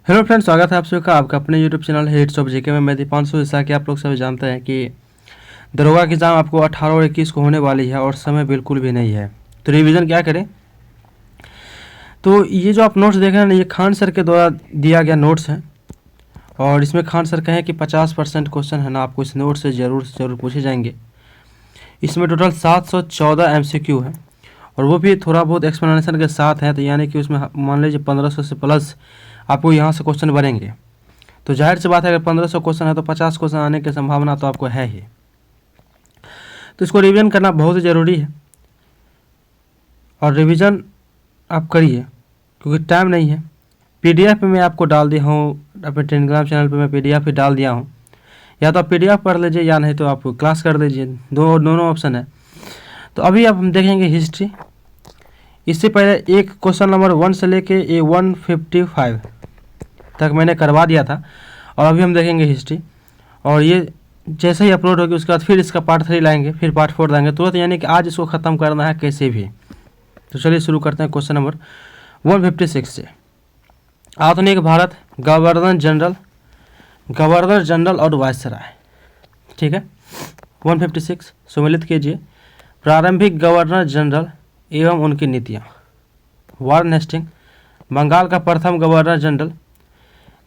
Hello friends, स्वागत है आप सभी का आपका अपने YouTube channel hits of GK में। मैं दीपांशु, जैसा कि आप लोग सभी जानते हैं कि दरोगा की एग्ज़ाम आपको 18 और 21 को होने वाली है और समय बिल्कुल भी नहीं है। तो रिवीजन क्या करें। तो ये जो आप नोट्स देख रहे हैं ना, ये खान सर के द्वारा दिया गया नोट्स हैं और इसमें खान सर कहें कि 50% क्वेश्चन है ना आपको इस नोट से ज़रूर पूछे जाएंगे। इसमें टोटल 714 MCQ है और वो भी थोड़ा बहुत एक्सप्लेनेशन के साथ है। तो यानी कि उसमें मान लीजिए 1500 से प्लस आपको यहाँ से क्वेश्चन बनेंगे। तो जाहिर सी बात है, अगर 1500 क्वेश्चन है तो 50 क्वेश्चन आने की संभावना तो आपको है ही। तो इसको रिवीजन करना बहुत ही ज़रूरी है और रिवीजन आप करिए क्योंकि टाइम नहीं है। PDF में मैं आपको डाल दिया हूँ, अपने टेलीग्राम चैनल पे मैं PDF ही डाल दिया हूँ। या तो आप PDF पढ़ लीजिए या नहीं तो आप क्लास कर लीजिए, दोनों ऑप्शन है। तो अभी अब हम देखेंगे हिस्ट्री। इससे पहले एक क्वेश्चन नंबर 1 से लेके A155 तक मैंने करवा दिया था और अभी हम देखेंगे हिस्ट्री। और ये जैसे ही अपलोड होगी उसके बाद फिर इसका पार्ट 3 लाएंगे, फिर पार्ट 4 लाएंगे तुरंत, यानी कि आज इसको ख़त्म करना है कैसे भी। तो चलिए शुरू करते हैं क्वेश्चन नंबर 156 से। आधुनिक भारत, गवर्नर जनरल और वायसराय। ठीक है। 156 सम्मिलित कीजिए। प्रारंभिक गवर्नर जनरल एवं उनकी नीतियाँ। Warren Hasting. बंगाल का प्रथम गवर्नर जनरल।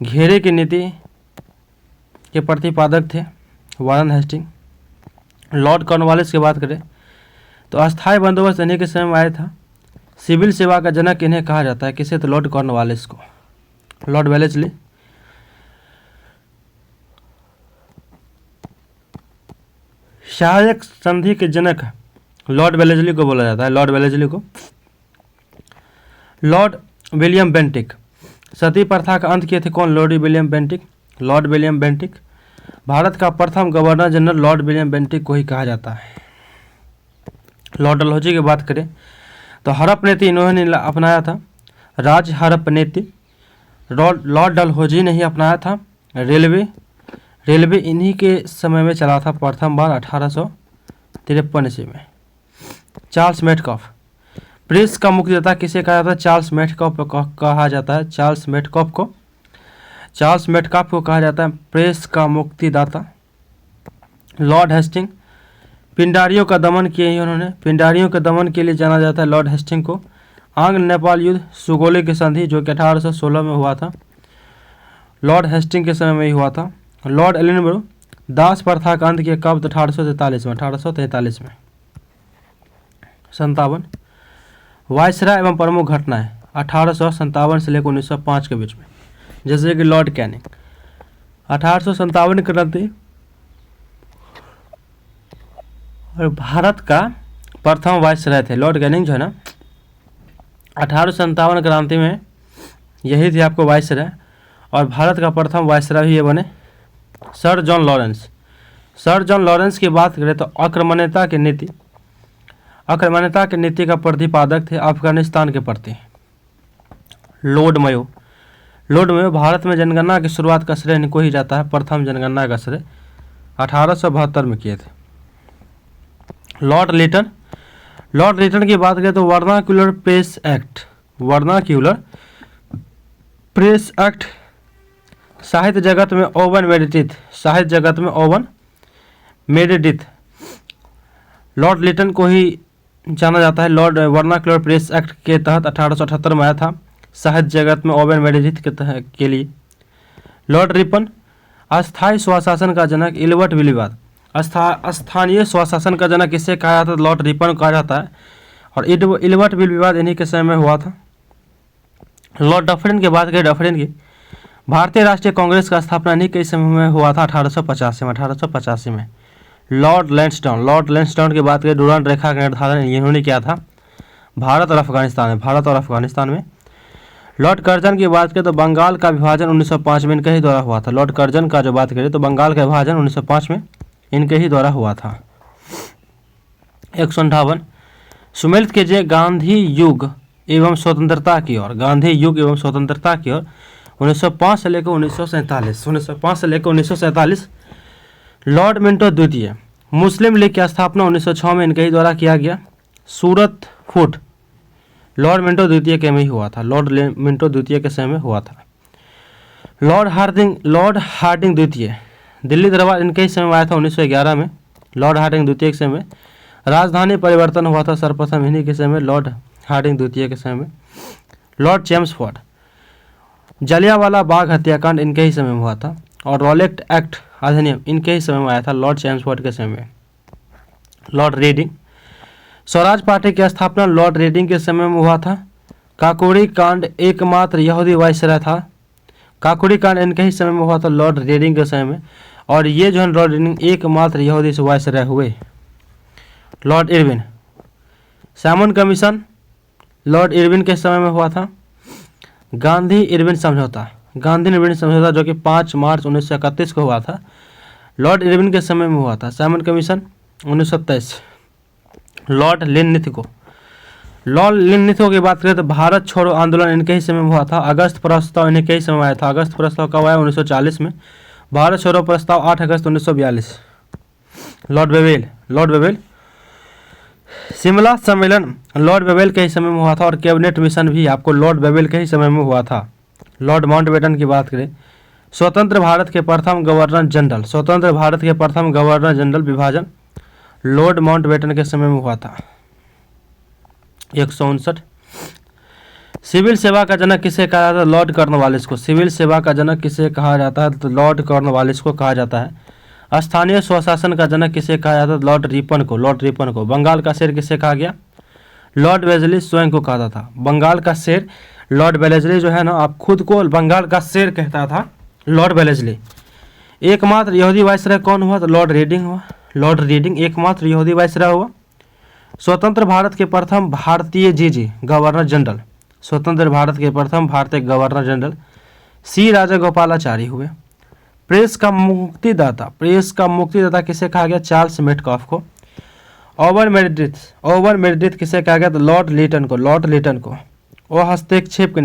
घेरे की नीति के प्रतिपादक थे वारेन हेस्टिंग। लॉर्ड कॉर्नवालिस की बात करें तो अस्थायी बंदोबस्त इन्हीं के समय में आया था। सिविल सेवा का जनक इन्हें कहा जाता है, किसे? तो लॉर्ड कॉर्नवालिस को। Lord Wellesley. सहायक संधि के जनक लॉर्ड वेलेस्ली को बोला जाता है, लॉर्ड वेलेस्ली को। Lord William Bentinck. सती प्रथा का अंत किए थे कौन? Lord William Bentinck. Lord William Bentinck Bharat का प्रथम governor general Lord William Bentinck को ही कहा जाता है। लॉर्ड डलहौजी की बात करें तो हड़प नीति इन्होंने अपनाया था, राज हड़प नीति लॉर्ड डलहौजी ने ही अपनाया था। रेलवे इन्हीं के समय में चला था प्रथम बार 1853 ईस्वी में। Charles Metcalfe. प्रेस का मुक्तिदाता किसे कहा जाता है? चार्ल्स मेटकॉफ को कहा जाता है। चार्ल्स मेटकॉफ को कहा जाता है प्रेस का मुक्तिदाता। Lord Hasting. पिंडारियों का दमन किए ही उन्होंने, पिंडारियों के दमन के लिए जाना जाता है लॉर्ड हेस्टिंग को। आंग्ल नेपाल युद्ध, सुगोली की संधि जो कि 1816 में हुआ था, लॉर्ड हेस्टिंग के समय में ही हुआ था। लॉर्ड एलिनबरो। दास प्रथा का अंत किया कब? तो 1843 में। 57 वायसराय एवं प्रमुख घटनाएं 1857 से लेकर 1905 के बीच में, जैसे कि लॉर्ड कैनिंग। 1857 क्रांति और भारत का प्रथम वायसराय थे लॉर्ड कैनिंग जो है ना। 1857 क्रांति में यही थे आपको वायसराय और भारत का प्रथम वायसराय ये बने सर जॉन लॉरेंस की बात करें तो आक्रमणीयता की नीति का प्रतिपादक थे अफगानिस्तान के प्रति। लॉर्ड मेयो भारत में जनगणना की शुरुआत का श्रेय इनको ही जाता है, प्रथम जनगणना का श्रेय 1872 में किए थे। लॉर्ड लिटन की बात करें तो वर्नाक्यूलर प्रेस एक्ट साहित्य जगत में ओवन मेडिडिथ लॉर्ड लिटन को ही जाना जाता है। लॉर्ड वर्नाक्यूलर प्रेस एक्ट के तहत 1878 में आया था साहित्य जगत में ओवन मेडिडिथ के लिए। Lord Ripon. अस्थायी स्वशासन का जनक इल्बर्ट विलीवाद। स्थानीय स्वशासन का जनक किसे कहा जाता है? लॉर्ड रिपन कहा जाता है और इल्बर्ट विलीवाद इन्हीं के समय में हुआ था। लॉर्ड डफरिन की बात करें, डफरिन की भारतीय राष्ट्रीय कांग्रेस का स्थापना इन्हीं के समय में हुआ था 1885 में। लॉर्ड लैंसडाउन की बात करें, डुरांड रेखा का निर्धारण इन्होंने किया था भारत और अफगानिस्तान में। लॉर्ड कर्जन की बात करें तो बंगाल का विभाजन 1905 में इनके ही द्वारा हुआ था। लॉर्ड कर्जन का जो बात करें तो बंगाल का विभाजन 1905 में इनके ही द्वारा हुआ था। 158 सुमेलित कीजिए गांधी युग एवं स्वतंत्रता की ओर 1905 से लेकर 1947 लॉर्ड मिंटो द्वितीय। मुस्लिम लीग की स्थापना 1906 में इनके ही द्वारा किया गया। सूरत फूट लॉर्ड मिंटो द्वितीय के में ही हुआ था, लॉर्ड मिंटो द्वितीय के समय में हुआ था। लॉर्ड हार्डिंग द्वितीय दिल्ली दरबार इनके ही समय में आया था 1911 में। लॉर्ड हार्डिंग द्वितीय के समय में राजधानी परिवर्तन हुआ था सर्वप्रथम इन्हीं के समय, लॉर्ड हार्डिंग द्वितीय के समय में। लॉर्ड चेम्सफोर्ड जलियांवाला बाग हत्याकांड इनके ही समय में हुआ था। और रॉलेट एक्ट अधिनियम इनके ही समय में आया था, लॉर्ड चेम्सफोर्ड के समय में। लॉर्ड रीडिंग स्वराज पार्टी की स्थापना लॉर्ड रीडिंग के समय में हुआ था। काकोरी कांड एकमात्र यहूदी वायसराय था। काकोरी कांड इनके ही समय में हुआ था, लॉर्ड रीडिंग के समय में। और ये जो है लॉर्ड रीडिंग एकमात्र यहूदी से वायसराय हुए। Lord Irwin Simon commission Lord Irwin के समय में हुआ था। गांधी इरविन समझौता जो कि 5 मार्च 1931 को हुआ था, लॉर्ड इरविन के समय में हुआ था। Simon commission 1927। लॉर्ड लिनलिथगो की बात करें तो भारत छोड़ो आंदोलन इनके ही समय में हुआ था। अगस्त प्रस्ताव इनके ही समय में आया था। अगस्त प्रस्ताव कब आया? 1940 में। भारत छोड़ो प्रस्ताव 8 अगस्त 1942। लॉर्ड वेवेल शिमला सम्मेलन लॉर्ड वेवेल के ही समय में हुआ था। और कैबिनेट मिशन भी आपको लॉर्ड वेवेल के ही समय में हुआ था। लॉर्ड माउंटबेटन की बात करें, स्वतंत्र भारत के प्रथम गवर्नर जनरल विभाजन लॉर्ड माउंटबेटन के समय में हुआ था। 159 सिविल सेवा का जनक किसे कहा जाता है? लॉर्ड कॉर्नवालिस को। सिविल सेवा का जनक किसे कहा जाता है? तो लॉर्ड कॉर्नवालिस को कहा जाता है। स्थानीय स्वशासन का जनक किसे कहा जाता है? लॉर्ड रिपन को। बंगाल का शेर किसे कहा गया? लॉर्ड वेलेस्ली स्वयं को कहा था। बंगाल का शेर लॉर्ड वेलेस्ली जो है ना, आप खुद को बंगाल का शेर कहता था लॉर्ड वेलेस्ली। एकमात्र यहूदी वायसराय कौन हुआ? तो लॉर्ड रीडिंग एकमात्र यहूदी वायसराय हुआ। स्वतंत्र भारत के प्रथम भारतीय गवर्नर जनरल सी राजागोपालाचारी हुए। प्रेस का मुक्तिदाता किसे कहा गया? चार्ल्स मेटकॉफ को। ओवर मेरिडिथ किसे कहा गया? तो लॉर्ड लिटन को। हस्तक्षेप की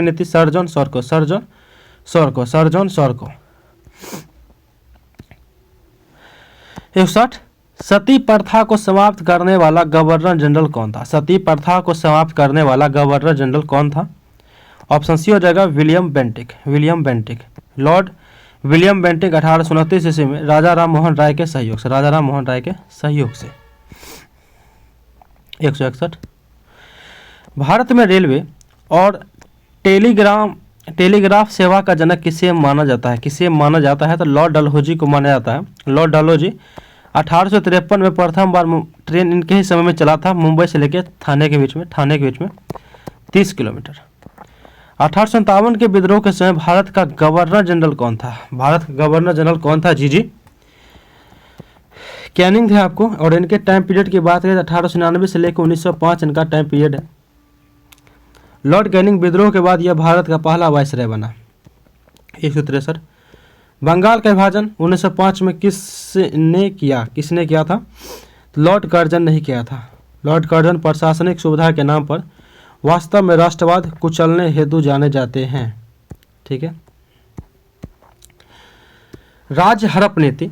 नीति सर जॉन सॉर को। 61 सती प्रथा को समाप्त करने वाला गवर्नर जनरल कौन था? ऑप्शन सी हो जाएगा William Bentinck. Lord William Bentinck 1829 ईस्वी में राजा राम मोहन राय के सहयोग से। 161 भारत में रेलवे और टेलीग्राफ सेवा का जनक किसे माना जाता है? तो लॉर्ड डलहौजी को माना जाता है। लॉर्ड डलहौजी 1853 में प्रथम बार ट्रेन इनके ही समय में चला था, मुंबई से लेकर थाने के बीच में 30 किलोमीटर। 1857 के विद्रोह के समय भारत का गवर्नर जनरल कौन था? जी कैनिंग थे आपको। और इनके टाइम पीरियड की बात करें तो 1899 से लेकर 1905 इनका टाइम पीरियड है। लॉर्ड कैनिंग विद्रोह के बाद यह भारत का पहला वायसराय बना। 163 बंगाल का विभाजन 1905 में किसने किया था? लॉर्ड कर्जन नहीं किया था। लॉर्ड कर्जन प्रशासनिक सुविधा के नाम पर वास्तव में राष्ट्रवाद कुचलने हेतु जाने जाते हैं। ठीक है। राज्य हड़प नीति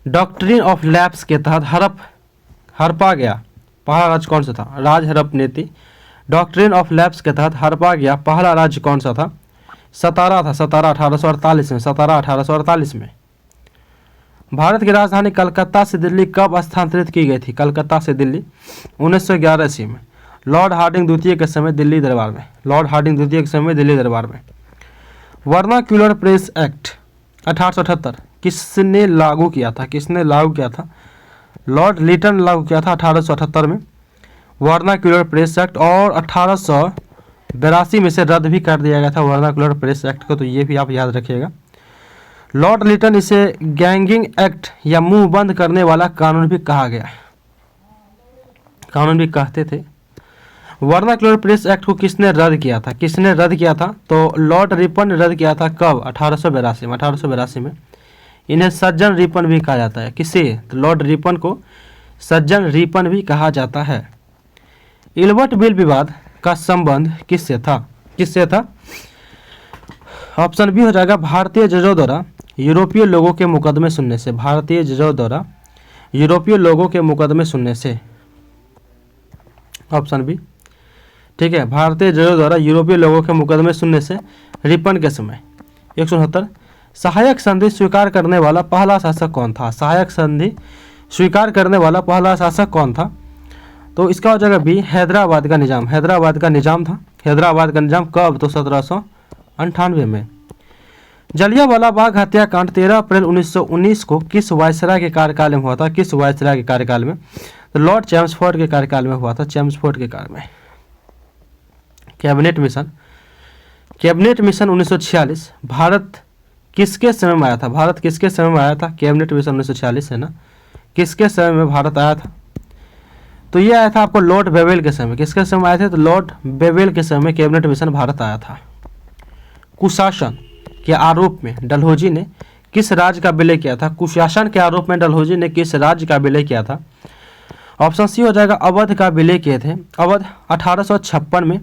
डॉक्ट्रिन ऑफ लैप्स के तहत हड़पा गया पहला राज्य कौन सा था? राज हड़प नीति डॉक्ट्रिन ऑफ लैप्स के तहत हड़पा गया पहला राज्य कौन सा था? सतारा था। 1848 में। भारत की राजधानी कलकत्ता से दिल्ली कब स्थानांतरित की गई थी? 1911 ईस्वी में। लॉर्ड हार्डिंग द्वितीय के समय दिल्ली दरबार में। वर्नाक्यूलर प्रेस एक्ट 1878 किसने लागू किया था? लॉर्ड लिटन लागू किया था 1878 में वर्नाक्यूलर प्रेस एक्ट। और 1882 में से रद्द भी कर दिया गया था वर्नाक्यूलर प्रेस एक्ट को, तो ये भी आप याद रखिएगा। लॉर्ड लिटन इसे गैंगिंग एक्ट या मुंह बंद करने वाला कानून भी कहते थे। वर्नाक्यूलर प्रेस एक्ट को किसने रद्द किया था? तो लॉर्ड रिपन ने रद्द किया था। कब? 1882 में। इन्हें सज्जन रिपन भी कहा जाता है। किसे? तो लॉर्ड रिपन को सज्जन रिपन भी कहा जाता है। इल्बर्ट बिल विवाद का संबंध किससे था? ऑप्शन बी हो जाएगा भारतीय जजों द्वारा यूरोपीय लोगों के मुकदमे सुनने से। Option B. ठीक है, भारतीय जजों द्वारा यूरोपीय लोगों के मुकदमे सुनने से रिपन के समय। 169 सहायक संधि स्वीकार करने वाला पहला शासक कौन था? सहायक संधि स्वीकार करने वाला पहला शासक कौन था? तो इसका हो जाएगा बी, हैदराबाद का निजाम। हैदराबाद का निजाम था। हैदराबाद का निजाम कब? तो 1798 में। जलियांवाला बाग हत्याकांड 13 अप्रैल 1919 को किस वायसराय के कार्यकाल में हुआ था? किस वायसराय के कार्यकाल में? तो लॉर्ड चैम्सफोर्ड के कार्यकाल में हुआ था। चैम्सफोर्ड के काल में। कैबिनेट मिशन 1946 भारत किसके समय में आया था? भारत किसके समय में आया था? कैबिनेट मिशन 1946 है ना, किसके समय में भारत आया था? तो ये आया था आपको लॉर्ड बेवेल के समय। किसके समय आए थे? तो लॉर्ड बेवेल के समय कैबिनेट मिशन भारत आया था। कुशासन के आरोप में डलहौजी ने किस राज्य का विलय किया था? कुशासन के आरोप में डलहौजी ने किस राज्य का विलय किया था? ऑप्शन सी हो जाएगा, अवध का विलय किए थे। अवध 1856 में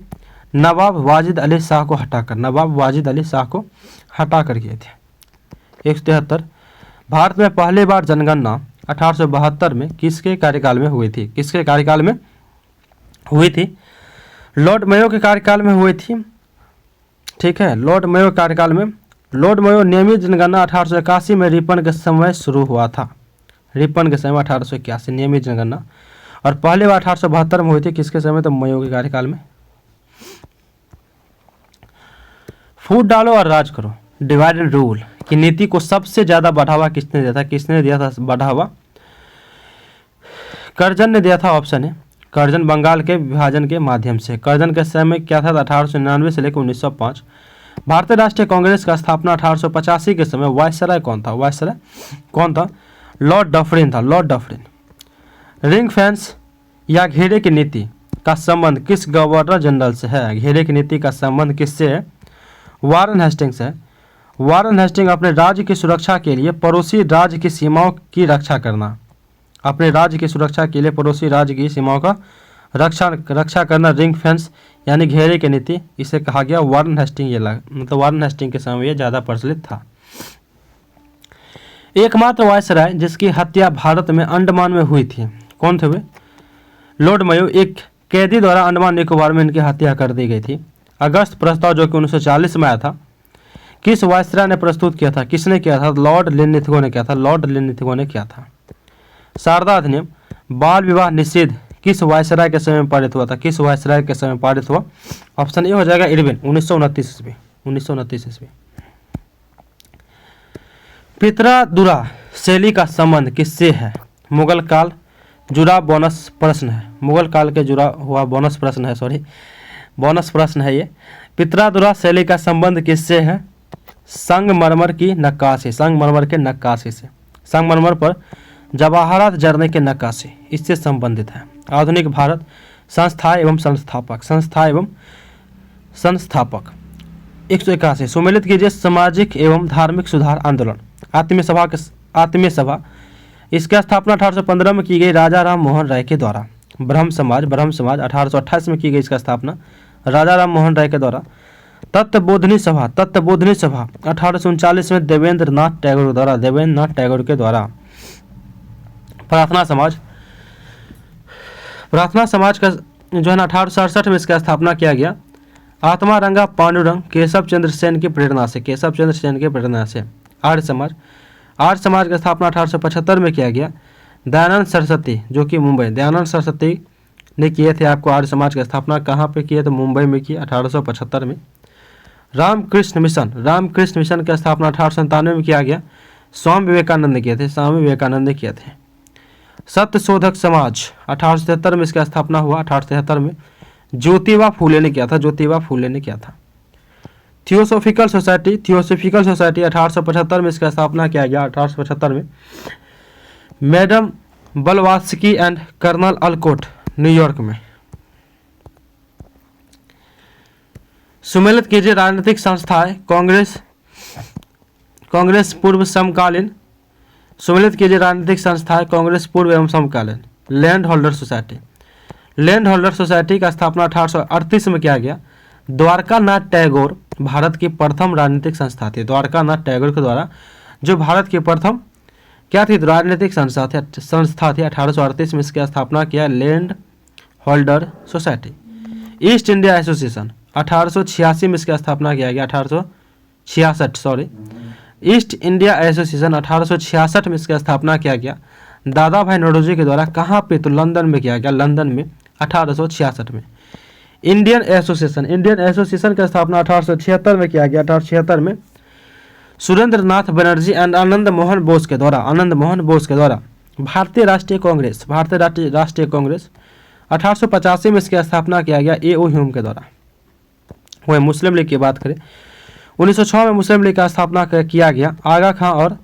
नवाब वाजिद अली शाह को हटाकर, नवाब वाजिद अली शाह को हटाकर किए थे। 173 भारत में पहली बार जनगणना 1872 में किसके कार्यकाल में हुई थी? किसके कार्यकाल में हुई थी? लॉर्ड मेयो के कार्यकाल में हुई थी। ठीक है, लॉर्ड मेयो के कार्यकाल में। लॉर्ड मेयो नियमित जनगणना 1881 में रिपन के समय शुरू हुआ था। रिपन के समय 1881 नियमित जनगणना, और पहली बार 1872 में हुई थी। किसके समय? तो मेयो के कार्यकाल में। फूट डालो और राज करो, डिवाइड एंड रूल की नीति को सबसे ज्यादा बढ़ावा किसने दिया था? किसने दिया था बढ़ावा? कर्जन ने दिया था। ऑप्शन है कर्जन, बंगाल के विभाजन के माध्यम से। कर्जन के समय क्या था? 1899 से लेकर 1905। भारतीय राष्ट्रीय कांग्रेस का स्थापना 1885 के समय वायसराय कौन था? वायसराय कौन था? लॉर्ड डफरिन था। Lord Dufferin. रिंग फेंस या घेरे की नीति का संबंध किस गवर्नर जनरल से है? घेरे की नीति का संबंध किससे है? वारन हेस्टिंग्स है। वारन हेस्टिंग अपने राज्य की सुरक्षा के लिए पड़ोसी राज्य की सीमाओं की रक्षा करना, अपने राज्य की सुरक्षा के लिए पड़ोसी राज्य की सीमाओं का रक्षा करना, रिंग फेंस यानी घेरे की नीति, इसे कहा गया वारन हेस्टिंग। ये मतलब वारन हेस्टिंग के समय ये ज़्यादा प्रचलित था। एकमात्र वायसराय जिसकी हत्या भारत में अंडमान में हुई थी, कौन थे वे? Lord Mayo. एक कैदी द्वारा अंडमान निकोबार में इनकी हत्या कर दी गई थी। अगस्त प्रस्ताव जो कि 1940 में आया था, किस वायसराय ने प्रस्तुत किया था? किसने किया था? लॉर्ड लिनलिथगो ने किया था। लॉर्ड लिनलिथगो ने किया था। शारदा अधिनियम बाल विवाह निषेध किस वायसराय के समय में पारित हुआ था? किस वायसराय के समय में पारित हुआ? ऑप्शन ए हो जाएगा इरविन, 1929 ईस्वी। 1929 ईस्वी। पितरादुरा शैली का संबंध किससे है? मुगल काल जुड़ा बोनस प्रश्न है। मुगल काल के जुड़ा हुआ बोनस प्रश्न है, सॉरी बोनस प्रश्न है ये। पितरादुरा शैली का संबंध किससे है? संगमरमर की नक्काशी, संगमरमर के नक्काशी से। संगमरमर पर जवाहरात जरने के नक्काशी इससे संबंधित है। आधुनिक भारत संस्था एवं संस्थापक, संस्था एवं संस्थापक। 181 सुमेलित कीजिए सामाजिक एवं धार्मिक सुधार आंदोलन। आत्मीय सभा इसकी स्थापना 1815 में की गई राजा राम मोहन राय के द्वारा। ब्रह्म समाज 1828 में की गई इसका स्थापना राजा राम मोहन राय के द्वारा। तत्वबोधिनी सभा 1839 में देवेंद्र नाथ टैगोर के द्वारा। प्रार्थना समाज का जो है ना 1867 में इसका स्थापना किया गया। आत्मा रंगा पांडुरंग केशव चंद्र सेन की प्रेरणा से। आर्य समाज की स्थापना 1875 में किया गया। दयानंद सरस्वती जो कि मुंबई, दयानंद सरस्वती ने किए थे आपको आर्य समाज की स्थापना कहाँ पे किए? तो मुंबई में की 1875 में। रामकृष्ण मिशन की स्थापना 1897 में किया गया। स्वामी विवेकानंद ने किए थे। सत्य शोधक समाज 1873 में इसकी स्थापना हुआ। 1873 में ज्योतिबा फूले ने किया था। थियोसोफिकल सोसाइटी 1875 में इसका स्थापना किया गया। 1875 में Madam Blavatsky and Colonel Olcott New York में। सुमेलित कीजिए राजनीतिक संस्थाएं कांग्रेस पूर्व समकालीन। सुमेलित कीजिए राजनीतिक संस्थाएं कांग्रेस पूर्व एवं समकालीन। लैंड होल्डर सोसाइटी का स्थापना 1838 में किया गया। द्वारकानाथ टैगोर भारत की प्रथम राजनीतिक संस्था थी। द्वारकानाथ टैगोर के द्वारा जो भारत की प्रथम क्या थी? राजनीतिक संस्था थी। 1838 में इसकी स्थापना किया। Land holder society. East India association 1886 में इसकी स्थापना किया गया। 66 सॉरी, ईस्ट इंडिया एसोसिएशन 1866 में इसका स्थापना किया गया दादा भाई नौरोजी के द्वारा। कहाँ पे? तो लंदन में किया गया, लंदन में 1866 में। इंडियन एसोसिएशन का स्थापना 1876 में किया गया। 1876 में सुरेंद्र नाथ बनर्जी एंड आनंद मोहन बोस के द्वारा। भारतीय राष्ट्रीय कांग्रेस 1885 में इसकी स्थापना किया गया A.O. ह्यूम के द्वारा। वह मुस्लिम लीग की बात करें, 1906 में मुस्लिम लीग का स्थापना किया गया आगा खां और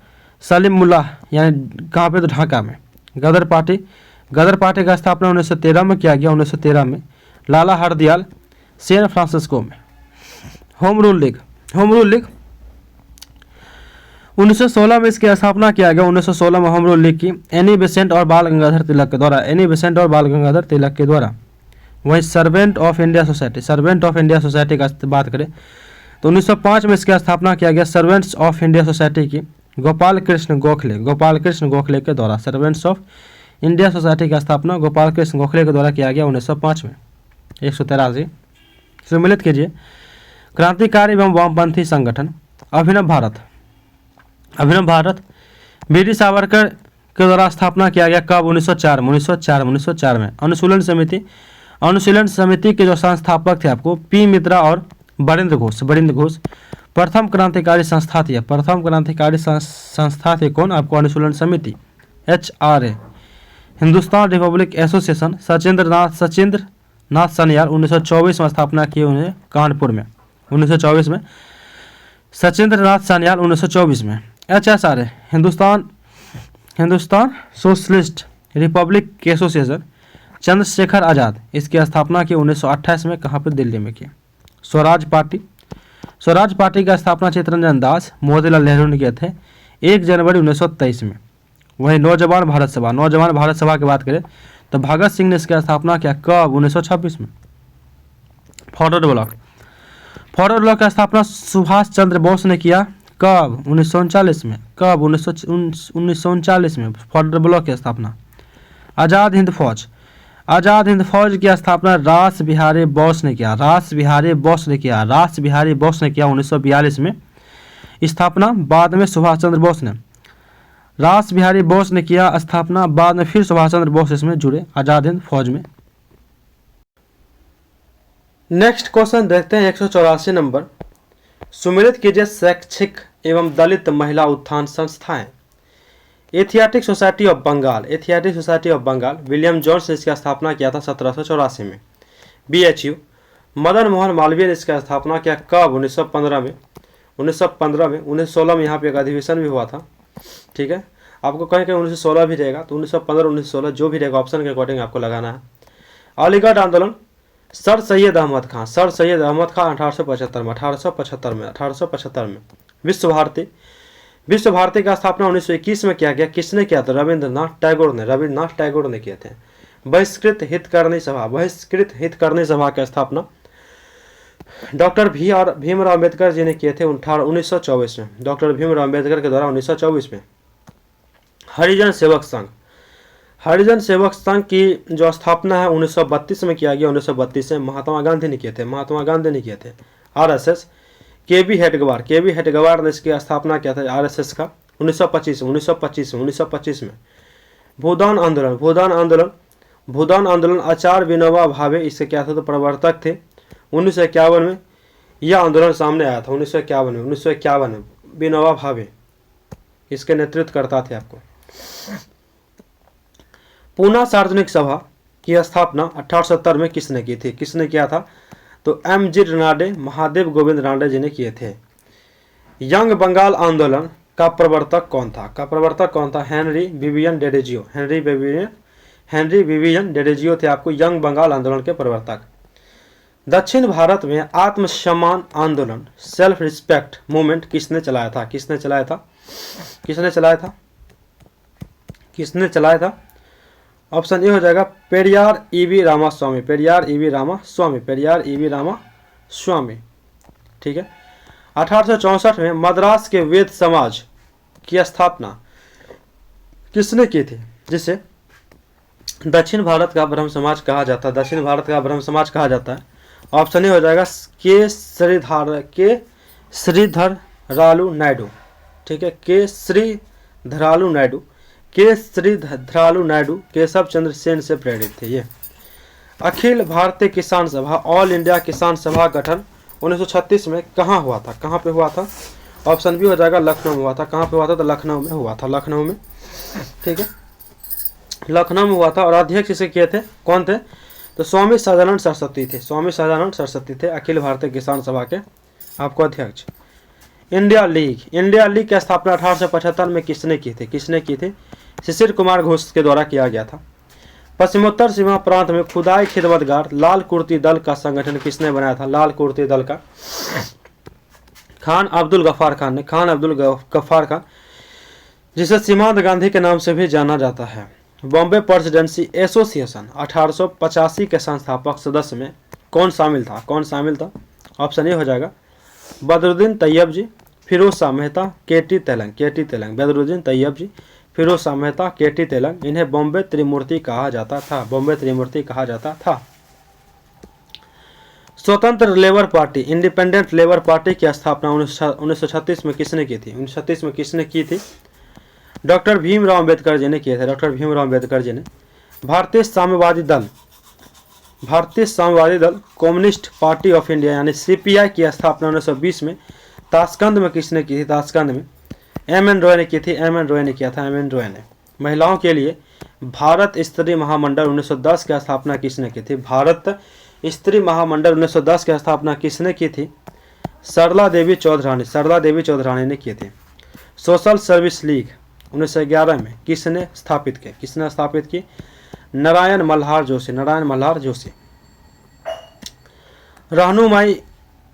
सलीम मुल्ला, यानी कहाँ पे? तो ढाका में। गदर पार्टी का स्थापना 1913 में किया गया। 1913 में लाला हरदयाल सैन फ्रांसिस्को में। होम रूल लीग 1916 में इसकी स्थापना किया गया। 1916 में होम रूल लीग की एनी बेसेंट और बाल गंगाधर तिलक के द्वारा। वहीं सर्वेंट ऑफ इंडिया सोसाइटी का बात करें तो 1905 में इसकी स्थापना किया गया सर्वेंट्स ऑफ इंडिया सोसाइटी की गोपाल कृष्ण गोखले के द्वारा। सर्वेंट्स ऑफ इंडिया सोसाइटी का स्थापना गोपाल कृष्ण गोखले के द्वारा किया गया 1905 में। 183 सम्मिलित कीजिए। क्रांतिकारी एवं वामपंथी संगठन अभिनव भारत वीडी सावरकर के द्वारा स्थापना किया गया। कब? 1904 में। अनुशीलन समिति के जो संस्थापक थे आपको पी मित्रा और बरिंद्र घोष। प्रथम क्रांतिकारी संस्था थी कौन? आपको Anushilan Samiti HRA। Hindustan Republic Association Sachindra Nath Sanyal 1924 में स्थापना की उन्हें कानपुर में। 1924 में सचिंद्र नाथ सन्याल 1924 में। HSRA Hindustan Socialist Republic Association Chandrashekhar Azad, इसकी स्थापना की 1928 में। कहाँ पर? दिल्ली में की। स्वराज पार्टी का स्थापना चित्तरंजन दास मोतीलाल नेहरू ने किए थे 1 जनवरी 1923 में। वहीं नौजवान भारत सभा की बात करें तो भगत सिंह ने इसकी स्थापना किया। कब? 1926 में। फॉरवर्ड ब्लॉक का स्थापना सुभाष चंद्र बोस ने किया। कब? 1939 में। 1939 में फॉरवर्ड ब्लॉक की स्थापना। आज़ाद हिंद फौज की स्थापना रास बिहारी बोस ने किया। 1942 में स्थापना। बाद में सुभाष चंद्र बोस ने रास बिहारी बोस ने किया स्थापना। बाद में फिर सुभाष चंद्र बोस इसमें जुड़े आज़ाद हिंद फौज में। नेक्स्ट क्वेश्चन देखते हैं 184 नंबर। सुमिलित कीजिए शैक्षिक एवं दलित महिला उत्थान संस्थाएं। Asiatic Society of Bengal William Jones ने इसकी स्थापना किया था 1784 में। BHU मदन मोहन मालवीय ने इसकी स्थापना किया। कब? 1915 में। 1916 में यहाँ पे एक अधिवेशन भी हुआ था। ठीक है, आपको कहीं 1916 भी रहेगा तो 1915 1916 जो भी रहेगा ऑप्शन के अकॉर्डिंग आपको लगाना है। अलीगढ़ आंदोलन सर सैयद अहमद खान 1875 में। विश्व भारती का स्थापना 1921 में किया गया। किसने किया था? रविंद्रनाथ टैगोर ने किए थे। बहिष्कृत हितकर्णी सभा की स्थापना डॉक्टर भीमराव अम्बेडकर जी ने किए थे 1924 में। डॉक्टर भीमराव अम्बेडकर के द्वारा 1924 में। हरिजन सेवक संघ की जो स्थापना है 1932 में किया गया। 1932 में महात्मा गांधी ने किए थे। RSS केबी हेडगवार ने इसकी स्थापना किया था RSS का 1925 में। भूदान आंदोलन आचार्य विनोबा भावे इसके क्या थे? तो प्रवर्तक थे। 1951 में यह आंदोलन सामने आया था। 1951 में विनोबा भावे इसके नेतृत्व करता थे आपको। पूना सार्वजनिक सभा की स्थापना 1870 में किसने की थी? किसने किया था? तो MG रनाडे महादेव गोविंद रानडे जी ने किए थे। यंग बंगाल आंदोलन का प्रवर्तक कौन था? हेनरी विवियन डेडेजियो थे आपको यंग बंगाल आंदोलन के प्रवर्तक। दक्षिण भारत में आत्मसम्मान आंदोलन सेल्फ रिस्पेक्ट मूवमेंट किसने चलाया था? ऑप्शन ए हो जाएगा पेरियार ईवी रामास्वामी। ठीक है। 1864 में मद्रास के वेद समाज की स्थापना किसने की थी? जिसे दक्षिण भारत का ब्रह्म समाज कहा जाता है। ऑप्शन ए हो जाएगा के श्रीधर रालू नायडू, ठीक है, के श्री धरालू नायडू, के श्री धरालू नायडू केशव चंद्र सेन से प्रेरित थे ये। अखिल भारतीय किसान सभा, ऑल इंडिया किसान सभा गठन 1936 में कहाँ हुआ था, कहाँ पे हुआ था? ऑप्शन बी हो जाएगा लखनऊ में हुआ था। कहाँ पे हुआ था? तो लखनऊ में हुआ था, लखनऊ में, ठीक है, लखनऊ में हुआ था। और अध्यक्ष इसे किए थे, कौन थे? तो स्वामी सदानंद सरस्वती थे, स्वामी सदानंद सरस्वती थे अखिल भारतीय किसान सभा के आपको अध्यक्ष। इंडिया लीग, इंडिया लीग की स्थापना 1875 में किसने की थी? किसने की थी? शिशिर कुमार घोष के द्वारा किया गया था। पश्चिमोत्तर सीमा प्रांत में खुदाई खिदमतगार लाल कुर्ती दल का संगठन किसने बनाया था? लाल कुर्ती दल का खान अब्दुल गफ्फार खान ने, खान अब्दुल गफ्फार खान, जिसे सीमांत गांधी के नाम से भी जाना जाता है। बॉम्बे प्रेसिडेंसी एसोसिएशन 1885 के संस्थापक सदस्य में कौन शामिल था? कौन शामिल था? ऑप्शन ए हो जाएगा बदरुद्दीन तैयब जी, फिरोज शाह मेहता, के.टी. तेलंग, के.टी. तेलंग, बदरुद्दीन तैयब जी, फिरोज शाह मेहता, के.टी. तेलंग। इन्हें बॉम्बे त्रिमूर्ति कहा जाता था, बॉम्बे त्रिमूर्ति कहा जाता था। स्वतंत्र labour party, independent labour party की स्थापना 1936 में किसने की थी? 1936 में किसने की थी? डॉक्टर भीमराव अंबेडकर जी ने किए थे, डॉक्टर भीमराव अंबेडकर जी ने। भारतीय साम्यवादी दल, भारतीय साम्यवादी दल कम्युनिस्ट पार्टी ऑफ इंडिया यानी सीपीआई की स्थापना 1920 में ताशकंद में किसने की थी? ताशकंद में एम.एन. रॉय ने की थी, एम.एन. रॉय ने किया था, एम.एन. रॉय ने। महिलाओं के लिए भारत स्त्री महामंडल 1910 की स्थापना किसने की थी? भारत स्त्री महामंडल 1910 की स्थापना किसने की थी? सरला देवी चौधरानी, सरला देवी चौधरानी ने की थी। सोशल सर्विस लीग 1911 में किसने स्थापित की? किसने स्थापित की? नारायण मल्हार जोशी, नारायण मल्हार जोशी। रहनुमाई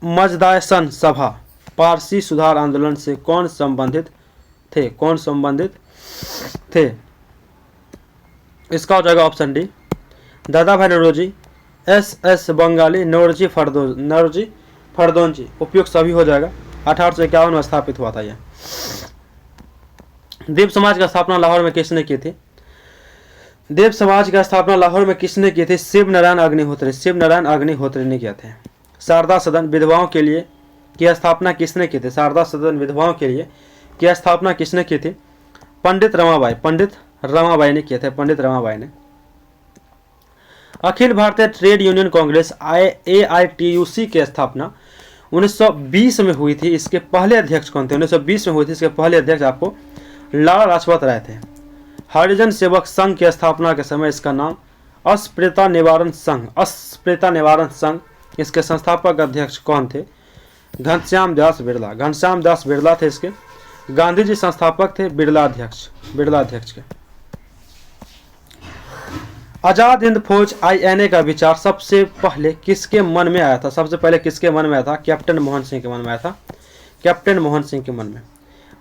मजदायसन सभा पारसी सुधार आंदोलन से कौन संबंधित थे? कौन संबंधित थे? इसका हो जाएगा ऑप्शन डी दादा भाई नौरोजी, एस बंगाली, नौरोजी फरदौनजी, उपयुक्त सभी हो जाएगा। 1851 में स्थापित हुआ था यह। देव समाज की स्थापना लाहौर में किसने की थी? देव समाज की स्थापना लाहौर में किसने की थी? शिव नारायण अग्निहोत्री, शिव नारायण अग्निहोत्री ने किया थे। शारदा सदन विधवाओं के लिए की स्थापना किसने की थी? शारदा सदन विधवाओं के लिए की स्थापना किसने की थी? पंडित रमाबाई, पंडित रमाबाई ने किए थे, पंडित रमाबाई ने। Akhil Bharatiya trade union Congress AITUC की स्थापना 1920 में हुई थी। इसके पहले अध्यक्ष कौन थे? 1920 में हुई थी, इसके पहले अध्यक्ष आपको लाला लाजपत राय थे। हरिजन सेवक संघ की स्थापना के समय इसका नाम अस्पृश्यता निवारण संघ, अस्पृश्यता निवारण संघ, इसके संस्थापक अध्यक्ष कौन थे? घनश्याम दास बिरला, घनश्याम दास बिरला थे इसके। गांधी जी संस्थापक थे, बिरला अध्यक्ष, बिरला अध्यक्ष के। आजाद हिंद फौज INA का विचार सबसे पहले किसके मन में आया था? सबसे पहले किसके मन में आया था? कैप्टन मोहन सिंह के मन में आया था, कैप्टन मोहन सिंह के मन में।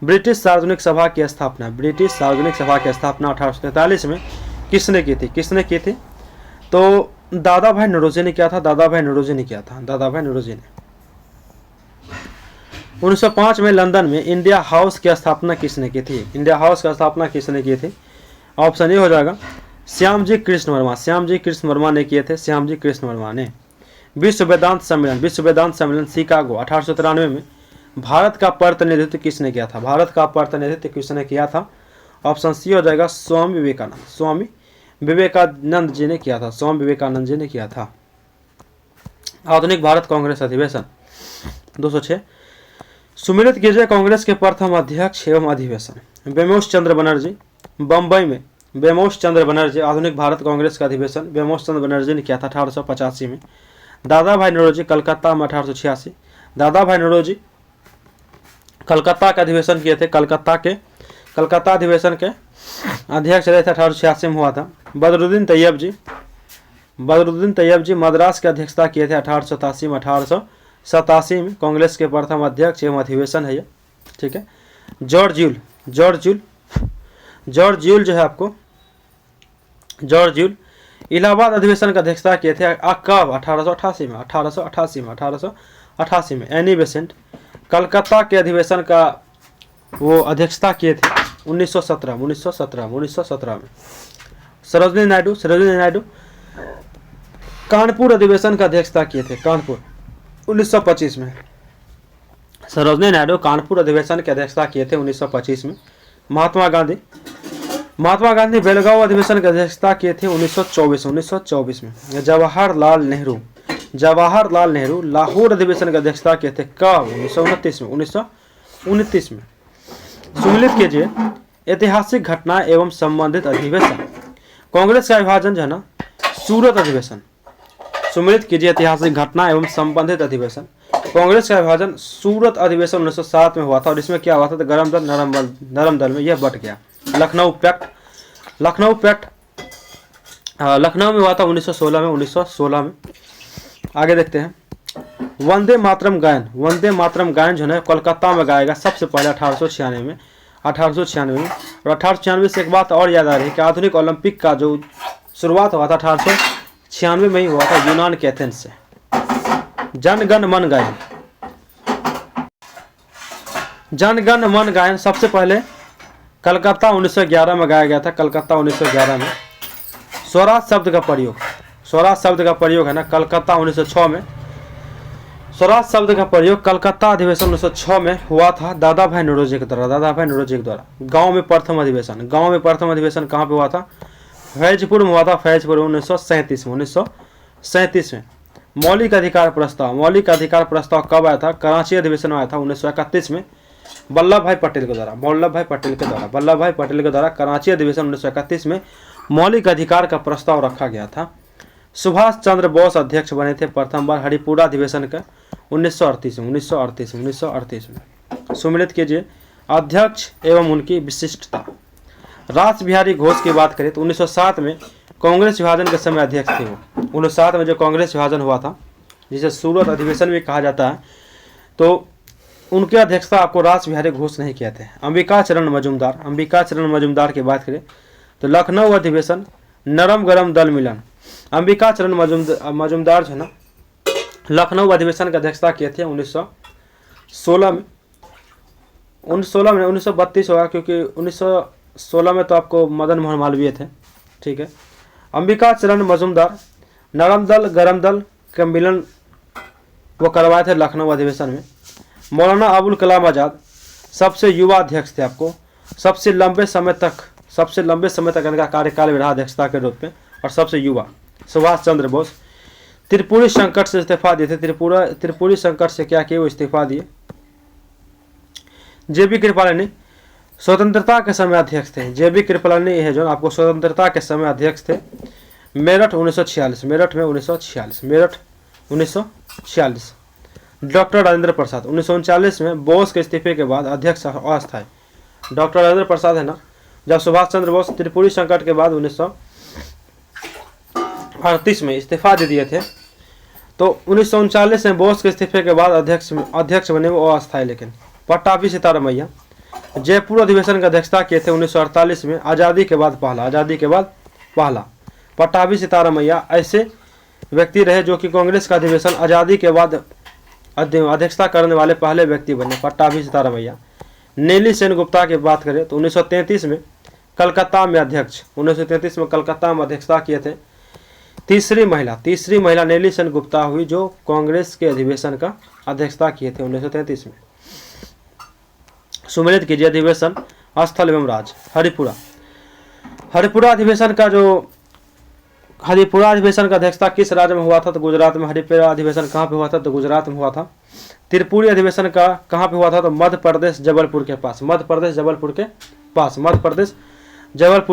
ब्रिटिश सार्वजनिक सभा की स्थापना, ब्रिटिश सार्वजनिक सभा की स्थापना 1843 में किसने की थी? किसने की थी? तो दादा भाई नौरोजी ने किया था, दादा भाई नौरोजी ने किया था, दादा भाई नौरोजी ने। 1905 में लंदन में इंडिया हाउस की स्थापना किसने की थी? इंडिया हाउस की स्थापना किसने की थी? ऑप्शन ए हो जाएगा श्यामजी कृष्ण वर्मा, श्यामजी कृष्ण वर्मा ने किए थे, श्यामजी कृष्ण वर्मा ने। विश्व वेदांत सम्मेलन, विश्व वेदांत सम्मेलन शिकागो 1893 में भारत का प्रतिनिधित्व किसने किया था? भारत का प्रतिनिधित्व किसने किया था? ऑप्शन सी हो जाएगा स्वामी विवेकानंद, स्वामी विवेकानंद जी ने किया था, स्वामी विवेकानंद जी ने किया था। आधुनिक भारत कांग्रेस अधिवेशन 206 सुमिलित कीजिए कांग्रेस के प्रथम अध्यक्ष एवं अधिवेशन। बेमोश चंद्र बनर्जी, बम्बई में बेमोश चंद्र बनर्जी। आधुनिक भारत कांग्रेस का अधिवेशन बेमोश चंद्र बनर्जी ने किया था 1885 में। दादा भाई नौरोजी कलकत्ता में 1886, दादा भाई नौरोजी कलकत्ता का अधिवेशन किए थे, कलकत्ता अधिवेशन के अध्यक्ष रहे थे, 1886 में हुआ था। बदरुद्दीन तैयब जी मद्रास की अध्यक्षता किए थे 1887 में, 1887 में कांग्रेस के प्रथम अध्यक्ष एवं अधिवेशन है ये, ठीक है। जॉर्ज यूल जो है आपको, जॉर्ज यूल इलाहाबाद अधिवेशन का अध्यक्षता किए थे कब? 1888 में। एनी बेसेंट कलकत्ता के अधिवेशन का वो अध्यक्षता किए थे 1917 में। सरोजिनी नायडू कानपुर अधिवेशन का अध्यक्षता किए थे, कानपुर 1925 में। सरोजनी नायडू कानपुर अधिवेशन की अध्यक्षता किए थे 1925 में। महात्मा गांधी बेलगांव अधिवेशन की अध्यक्षता किए थे 1924 में। जवाहरलाल नेहरू लाहौर अधिवेशन की अध्यक्षता किए थे कब? 1929 में। सुमिलित कीजिए ऐतिहासिक घटना एवं संबंधित अधिवेशन। कांग्रेस का विभाजन जो है ना, सूरत अधिवेशन। सुमिलित कीजिए ऐतिहासिक घटना एवं संबंधित अधिवेशन। कांग्रेस का विभाजन सूरत अधिवेशन 1907 में हुआ था और इसमें क्या हुआ था? तो गरम दल नरम दल में यह बट गया। लखनऊ पैक्ट लखनऊ में हुआ था 1916 में। आगे देखते हैं। वंदे मातरम गायन जो है कोलकाता में गाएगा सबसे पहले 1896 में। और 1896 से एक बात और याद आ रही है कि आधुनिक ओलंपिक का जो शुरुआत हुआ था 1896 में ही हुआ था यूनान के एथेंस से। जनगण मन गायन सबसे पहले कलकत्ता 1911 में गाया गया था। कलकत्ता 1911 में। स्वराज शब्द का प्रयोग है ना कलकत्ता 1906 में। स्वराज शब्द का प्रयोग कलकत्ता अधिवेशन 1906 में हुआ था दादा भाई नौरोजी के द्वारा। गांव में प्रथम अधिवेशन कहाँ पे हुआ था? फैजपुर में हुआ था। फैजपुर 1937 में। मौलिक अधिकार प्रस्ताव कब आया था? कराची अधिवेशन में आया था 1931 में। वल्लभ भाई पटेल के द्वारा कराची अधिवेशन 1931 में मौलिक अधिकार का प्रस्ताव रखा गया था। सुभाष चंद्र बोस अध्यक्ष बने थे प्रथम बार हरिपुरा अधिवेशन का 1938 में। सुमिलित कीजिए अध्यक्ष एवं उनकी विशिष्टता। रास बिहारी घोष की बात करें तो 1907 में कांग्रेस विभाजन के समय अध्यक्ष थे वो। 1907 में जो कांग्रेस विभाजन हुआ था, जिसे सूरत अधिवेशन भी कहा जाता है, तो उनकी अध्यक्षता आपको रास बिहारी घोष नहीं किए थे। अंबिका चरण मजूमदार की बात करें तो लखनऊ अधिवेशन नरम गरम दल मिलन। अंबिका चरण मजूमदार जो है ना लखनऊ अधिवेशन की अध्यक्षता किए थे 1916 में। 1932 होगा क्योंकि 1916 में तो आपको मदन मोहन मालवीय थे। ठीक है। अंबिका चरण मजूमदार नरम दल गरम दल का मिलन वो करवाए थे लखनऊ अधिवेशन में। मौलाना अबुल कलाम आज़ाद सबसे युवा अध्यक्ष थे। आपको सबसे लंबे समय तक इनका कार्यकाल रहा अध्यक्षता के रूप में और सबसे युवा। सुभाष चंद्र बोस त्रिपुरी संकट से इस्तीफा दिए थे। त्रिपुरी संकट से क्या किए? वो इस्तीफा दिए। जेबी कृपलानी स्वतंत्रता के समय अध्यक्ष थे। जेबी कृपलानी है जो आपको स्वतंत्रता के समय अध्यक्ष थे। मेरठ 1946। डॉक्टर राजेंद्र प्रसाद 1939 में बोस के इस्तीफे के बाद अध्यक्ष अस्थायी। डॉक्टर राजेंद्र प्रसाद है ना, जब सुभाष चंद्र बोस त्रिपुरी संकट के बाद 1938 में इस्तीफा दे दिए थे, तो 1939 में बोस के इस्तीफे के बाद अध्यक्ष बने वो अस्थायी। लेकिन पट्टाभी सीतारामैया जयपुर अधिवेशन की अध्यक्षता किए थे 1948 में। आज़ादी के बाद पहला पट्टाभी सीतारामैया ऐसे व्यक्ति रहे जो कि कांग्रेस का अधिवेशन आज़ादी के बाद अध्यक्षता करने वाले पहले व्यक्ति बने, पट्टाभी सीतारामैया। नेली सेनगुप्ता की बात करें तो 1933 में कलकत्ता में अध्यक्षता किए थे। तीसरी महिला नेली सेनगुप्ता हुई जो कांग्रेस के अधिवेशन का अध्यक्षता किए थे 1933 में। सुमिलित कीजिए अधिवेशन स्थल एवं राज्य। हरिपुरा अधिवेशन का अध्यक्षता किस राज्य में हुआ था? तो गुजरात में। हरिपुरा अधिवेशन कहाँ पे हुआ था? तो गुजरात में हुआ था। त्रिपुरी अधिवेशन का कहाँ पे हुआ था? तो मध्य प्रदेश जबलपुर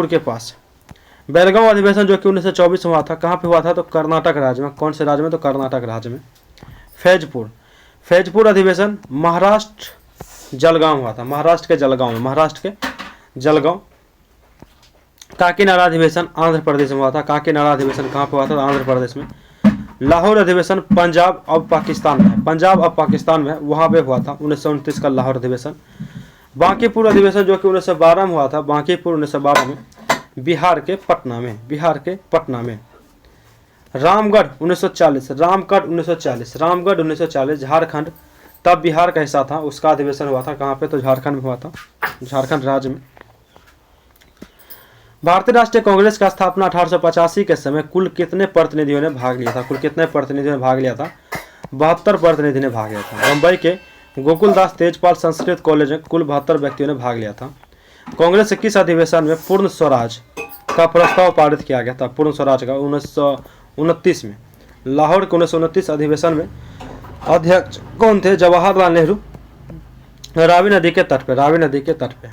के पास। बेलगांव अधिवेशन जो कि 1924 में हुआ था, कहाँ पे हुआ था? तो कर्नाटक राज्य में। कौन से राज्य में? तो कर्नाटक राज्य में। फैजपुर अधिवेशन महाराष्ट्र जलगांव हुआ था। महाराष्ट्र के जलगांव। काकीनाडा अधिवेशन आंध्र प्रदेश में हुआ था। काकीनाडा अधिवेशन कहाँ पे हुआ था? आंध्र प्रदेश में। लाहौर अधिवेशन पंजाब अब पाकिस्तान में वहाँ पे हुआ था 1929 का लाहौर अधिवेशन। बांकीपुर अधिवेशन जो कि 1912 में हुआ था। बांकीपुर 1912 में बिहार के पटना में। रामगढ़ 1940 झारखंड तब बिहार का हिस्सा था, उसका अधिवेशन हुआ था। कहाँ पे? तो झारखंड में हुआ था, झारखंड राज्य में। भारतीय राष्ट्रीय कांग्रेस का स्थापना 1885 के समय कुल कितने प्रतिनिधियों ने भाग लिया था? 72 प्रतिनिधि ने भाग लिया था। बम्बई के गोकुलदास तेजपाल संस्कृत कॉलेज में कुल 72 व्यक्तियों ने भाग लिया था। कांग्रेस के किस अधिवेशन में पूर्ण स्वराज का प्रस्ताव पारित किया गया था? पूर्ण स्वराज का 1929 में। लाहौर के 1929 अधिवेशन में अध्यक्ष कौन थे? जवाहरलाल नेहरू। रावी नदी के तट पे, रावी नदी के तट पे।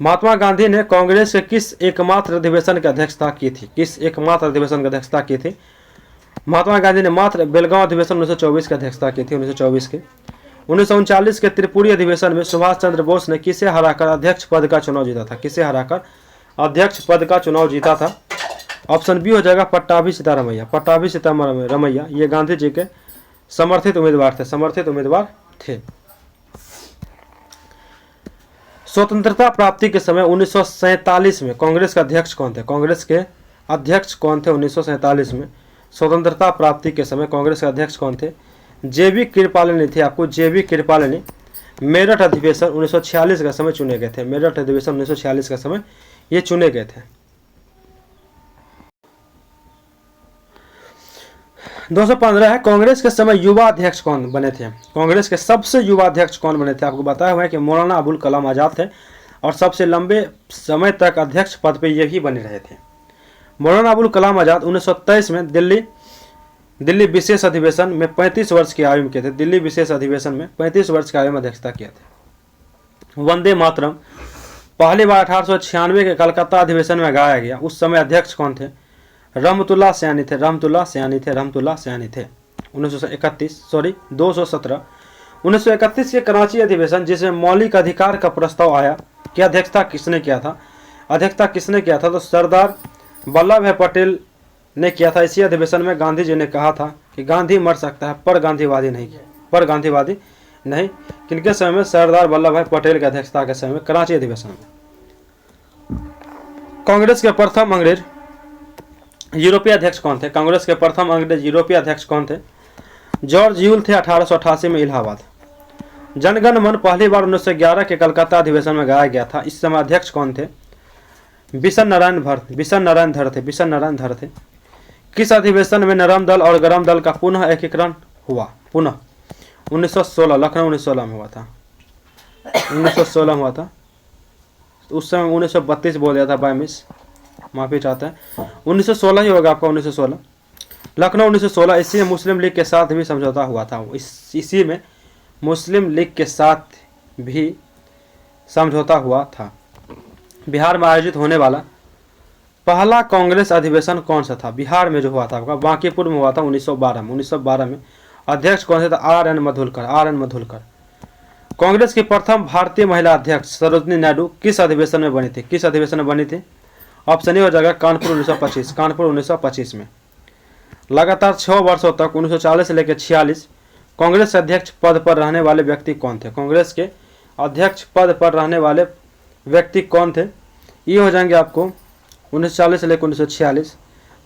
महात्मा गांधी ने कांग्रेस के किस एकमात्र अधिवेशन की अध्यक्षता की थी? किस एकमात्र अधिवेशन की अध्यक्षता की थी? महात्मा गांधी ने मात्र बेलगांव अधिवेशन 1924 की अध्यक्षता की थी, 1924 के। 1939 के त्रिपुरी अधिवेशन में सुभाष चंद्र बोस ने किसे हराकर अध्यक्ष पद का चुनाव जीता था? किसे हराकर अध्यक्ष पद का चुनाव जीता था? ऑप्शन बी हो जाएगा पट्टाभी सीतारमैया। पट्टाभी सीतारमैया ये गांधी जी के समर्थित उम्मीदवार थे, समर्थित उम्मीदवार थे। स्वतंत्रता प्राप्ति के समय 1947 में कांग्रेस के अध्यक्ष कौन थे? कांग्रेस के अध्यक्ष कौन थे 1947 में? स्वतंत्रता प्राप्ति के समय कांग्रेस के अध्यक्ष कौन थे? जेबी कृपालिनी थे आपको, जेबी कृपालिनी। मेरठ अधिवेशन 1946 का समय चुने गए थे, मेरठ अधिवेशन 1946 का समय ये चुने गए थे। 215 है, कांग्रेस के समय युवा अध्यक्ष कौन बने थे? कांग्रेस के सबसे युवा अध्यक्ष कौन बने थे? आपको बताया हुआ है कि मौलाना अबुल कलाम आजाद थे और सबसे लंबे समय तक अध्यक्ष पद पे ये भी बने रहे थे। मौलाना अबुल कलाम आजाद 1923 में दिल्ली विशेष अधिवेशन में 35 वर्ष की आयु में किए थे। दिल्ली विशेष अधिवेशन में 35 वर्ष की आयु में अध्यक्षता किए थे। वंदे मातरम पहली बार 1896 के कलकत्ता अधिवेशन में गाया गया, उस समय अध्यक्ष कौन थे? रहमतुल्लाह सयानी थे, रहमतुल्लाह सयानी थे, रहमतुल्लाह सयानी थे। 217 1931 के कराची अधिवेशन जिसमें मौलिक अधिकार का प्रस्ताव आया, की अध्यक्षता किसने किया था? अध्यक्षता किसने किया था? तो सरदार वल्लभ भाई पटेल ने किया था। इसी अधिवेशन में गांधी जी ने कहा था कि गांधी मर सकता है पर गांधीवादी नहीं, पर गांधीवादी नहीं। किनके समय में? सरदार वल्लभ भाई पटेल की अध्यक्षता के समय में कराची अधिवेशन में। कांग्रेस के प्रथम अंग्रेज यूरोपीय अध्यक्ष कौन थे? कांग्रेस के प्रथम अंग्रेज यूरोपीय अध्यक्ष कौन थे? जॉर्ज यूल थे, 1888 में इलाहाबाद। जनगण मन पहली बार 1911 के कलकत्ता अधिवेशन में गाया गया था, इस समय अध्यक्ष कौन थे? बिशन नारायण धर थे। किस अधिवेशन में नरम दल और गरम दल का पुनः एकीकरण हुआ? पुनः 1916, लखनऊ 1916 में हुआ था, 1916 में हुआ था। उस समय 1932 बोल दिया था बाय मिस, माफी चाहते हैं। 1916 ही होगा आपका, 1916 लखनऊ 1916। इसी में मुस्लिम लीग के साथ भी समझौता हुआ था, इसी में मुस्लिम लीग के साथ भी समझौता हुआ था। बिहार में आयोजित होने वाला पहला कांग्रेस अधिवेशन कौन सा था? बिहार में जो हुआ था आपका बांकीपुर में हुआ था 1912 में। 1912 में अध्यक्ष कौन थे? तो आर.एन. मधुलकर। कांग्रेस की प्रथम भारतीय महिला अध्यक्ष सरोजिनी नायडू किस अधिवेशन में बनी थी? किस अधिवेशन में बनी थी? ऑप्शन ए हो जाएगा कानपुर 1925, कानपुर 1925 में। लगातार 6 वर्षों तक 1940 से लेकर 46 कांग्रेस अध्यक्ष पद पर रहने वाले व्यक्ति कौन थे? कांग्रेस के अध्यक्ष पद पर रहने वाले व्यक्ति कौन थे? ये हो जाएंगे आपको 1940 से लेकर 1946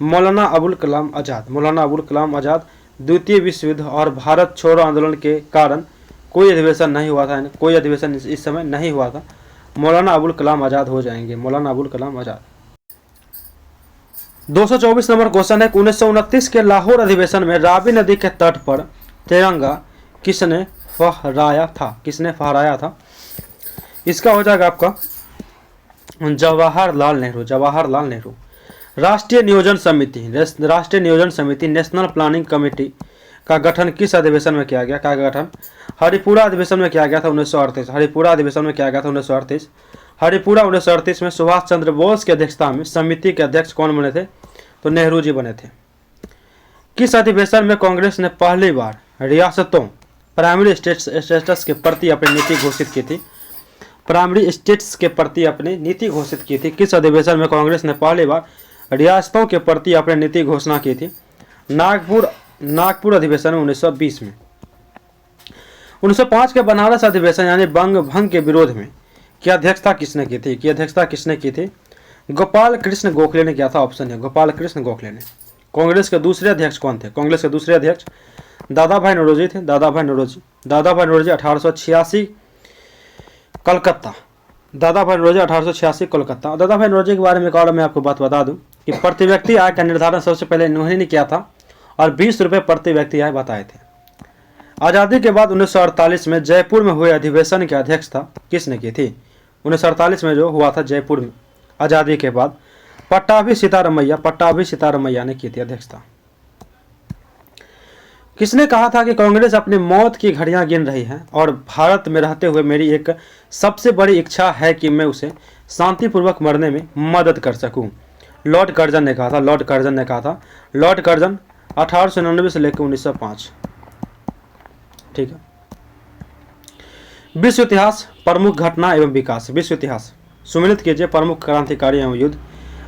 मौलाना अबुल कलाम आज़ाद। मौलाना अबुल कलाम आज़ाद। द्वितीय विश्व युद्ध और भारत छोड़ो आंदोलन के कारण कोई अधिवेशन नहीं हुआ था, कोई अधिवेशन इस समय नहीं हुआ था। मौलाना अबुल कलाम आज़ाद हो जाएंगे, मौलाना अबुल कलाम आज़ाद। 224 नंबर क्वेश्चन है, 1929 के लाहौर अधिवेशन में रावी नदी के तट पर तिरंगा किसने फहराया था? किसने फहराया था? इसका हो जाएगा आपका जवाहरलाल नेहरू। राष्ट्रीय नियोजन समिति नेशनल प्लानिंग कमेटी का गठन किस अधिवेशन में किया गया? का गठन हरिपुरा अधिवेशन में किया गया था 1938। हरिपुरा अधिवेशन में किया गया था 1938। हरिपुरा 1938 में सुभाष चंद्र बोस की अध्यक्षता में समिति के अध्यक्ष कौन बने थे? तो नेहरू जी बने थे। किस अधिवेशन में कांग्रेस ने पहली बार रियासतों प्राइमरी स्टेटस के प्रति अपनी नीति घोषित की थी? प्राइमरी स्टेट्स के प्रति अपनी नीति घोषित की थी। किस अधिवेशन में कांग्रेस ने पहली बार रियासतों के प्रति अपनी नीति घोषणा की थी? नागपुर अधिवेशन में 1920 में। 1905 के बनारस अधिवेशन यानी बंग भंग के विरोध में की अध्यक्षता किसने की थी? गोपाल कृष्ण गोखले ने किया था। ऑप्शन है गोपाल कृष्ण गोखले ने। कांग्रेस के दूसरे अध्यक्ष कौन थे? कांग्रेस के दूसरे अध्यक्ष दादा भाई नौरोजी थे। दादा भाई नौरोजी 1886 कलकत्ता। दादा भाई नौरोजी 1886 कोलकाता। दादा भाई नौरोजी के बारे में एक और मैं आपको बात बता दूं कि प्रति व्यक्ति आय का निर्धारण सबसे पहले इन्होंने किया था और 20 रुपये प्रति व्यक्ति आय बताए थे। आज़ादी के बाद 1948 में जयपुर में हुए अधिवेशन की अध्यक्षता किसने की थी? 1948 में जो हुआ था जयपुर में आज़ादी के बाद, पट्टाभी सीतारामैया ने की थी अध्यक्षता। किसने कहा था कि कांग्रेस अपनी मौत की घड़ियां गिन रही है और भारत में रहते हुए मेरी एक सबसे बड़ी इच्छा है कि मैं उसे शांतिपूर्वक मरने में मदद कर सकूं? लॉर्ड कर्जन ने कहा था। लॉर्ड कर्जन 1899 से लेकर 1905। ठीक है। विश्व इतिहास, प्रमुख घटना एवं विकास। विश्व इतिहास सुमिलित कीजिए। प्रमुख क्रांतिकारी एवं युद्ध।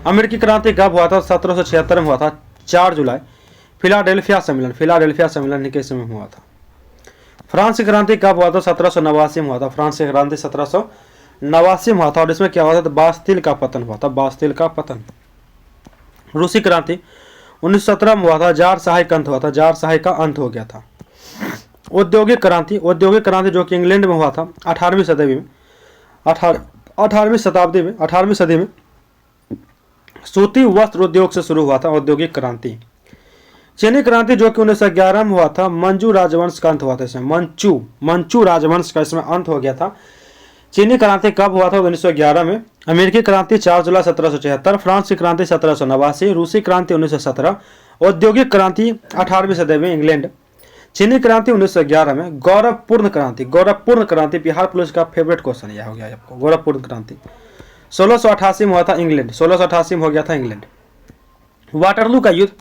अमेरिकी क्रांति कब हुआ था? 1776 में हुआ था, 4 जुलाई। फिलाडेल्फिया सम्मेलन के समय हुआ था। फ्रांस की क्रांति कब हुआ था? 1789 में हुआ था। फ्रांस की क्रांति 1789 में हुआ था और इसमें क्या हुआ था? बास्तिल का पतन हुआ था। बास्तिल का पतन। रूसी क्रांति 1917 में हुआ था। जार शाही का अंत हुआ था। जार शाही का अंत हो गया था। औद्योगिक क्रांति जो कि इंग्लैंड में हुआ था 18वीं सदी में सूती वस्त्र उद्योग से शुरू हुआ था औद्योगिक क्रांति। चीनी क्रांति जो कि 1911 में हुआ था, मंचू राजवंश का अंत हुआ था। इसमें मंचू राजवंश का इसमें अंत हो गया था। चीनी क्रांति कब हुआ था? 1911 में। अमेरिकी क्रांति 4 जुलाई 1776। फ्रांस की क्रांति 1789। रूसी क्रांति 1917। औद्योगिक क्रांति 18वीं सदी में इंग्लैंड। चीनी क्रांति 1911 में। गौरवपूर्ण क्रांति बिहार पुलिस का फेवरेट क्वेश्चन यह हो गया आपको। गौरवपूर्ण क्रांति 1688 में हुआ था इंग्लैंड। 1688 में हो गया था इंग्लैंड। वाटरलू का युद्ध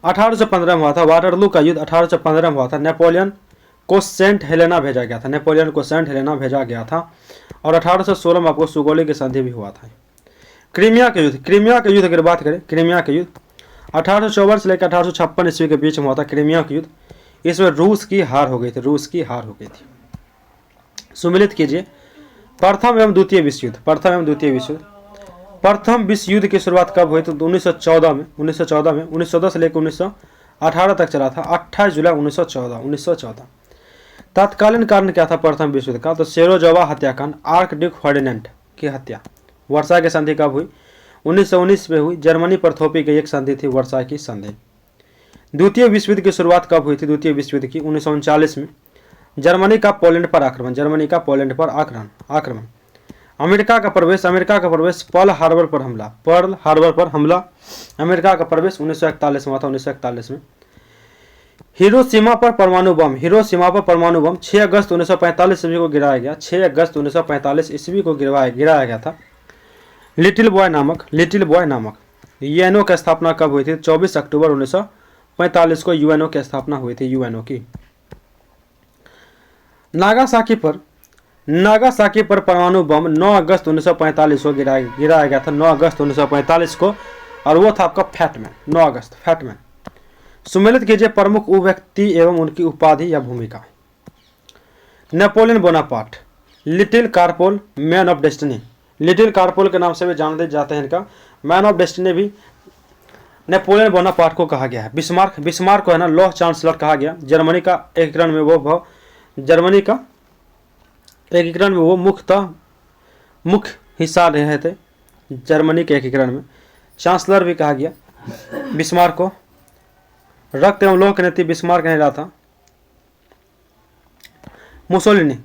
1815 में हुआ था। 1815 में हुआ था। नेपोलियन को सेंट हेलेना भेजा गया था और 1816 में आपको सुगोली की संधि भी हुआ था। क्रीमिया के युद्ध की बात करें, क्रीमिया के युद्ध 1854 से लेकर 1856 ईस्वी के बीच में हुआ था क्रीमिया का युद्ध। इसमें रूस की हार हो गई थी। सुमिलित कीजिए। प्रथम एवं द्वितीय विश्व युद्ध। प्रथम विश्व युद्ध की शुरुआत कब हुई? तो 1914 में 1914 से लेकर 1918 तक चला था। 28 जुलाई 1914। तत्कालीन कारण क्या था प्रथम विश्व युद्ध का? तो सेरोजोवा हत्याकांड, आर्कड्यूक फर्डिनेंड की हत्या। वर्षा की संधि कब हुई? 1919 में हुई। जर्मनी पर थोपी गई एक संधि थी वर्षा की संधि। द्वितीय विश्व युद्ध की शुरुआत कब हुई थी? द्वितीय विश्व युद्ध की 1939 में। जर्मनी का पोलैंड पर आक्रमण। अमेरिका का प्रवेश पर्ल हार्बर पर हमला। अमेरिका का प्रवेश 1941 में हुआ था। 1941 में। हिरोशिमा पर परमाणु बम 6 अगस्त 1945 ईस्वी को गिराया गया। 6 अगस्त 1945 ईस्वी को गिराया गया था। लिटिल बॉय नामक यूएनओ की स्थापना कब हुई थी? 24 अक्टूबर 1945 को यूएनओ की स्थापना हुई थी। यूएनओ की। नागासाकी पर परमाणु बम 9 अगस्त 1945 को गिराया गया था। 9 अगस्त 1945 को, और वो था आपका फैटमैन। 9 अगस्त फैटमैन। सुमेलित कीजिए प्रमुख व्यक्ति एवं उनकी उपाधि या भूमिका। Napoleon Bonaparte, Little Corporal, Man of Destiny. Little Corporal के नाम से भी जाने जाते हैं इनका। मैन ऑफ डेस्टिनी भी नेपोलियन बोनापार्ट को कहा गया है। बिस्मार्क को है ना लॉ चांसलर कहा गया। जर्मनी का एकीकरण में वो मुख्य हिस्सा रहे थे। जर्मनी के एकीकरण में चांसलर भी कहा गया बिस्मार्क को। रक्त एवं लोह के नीति बिस्मार्क नहीं रहा था। मुसोलिनी,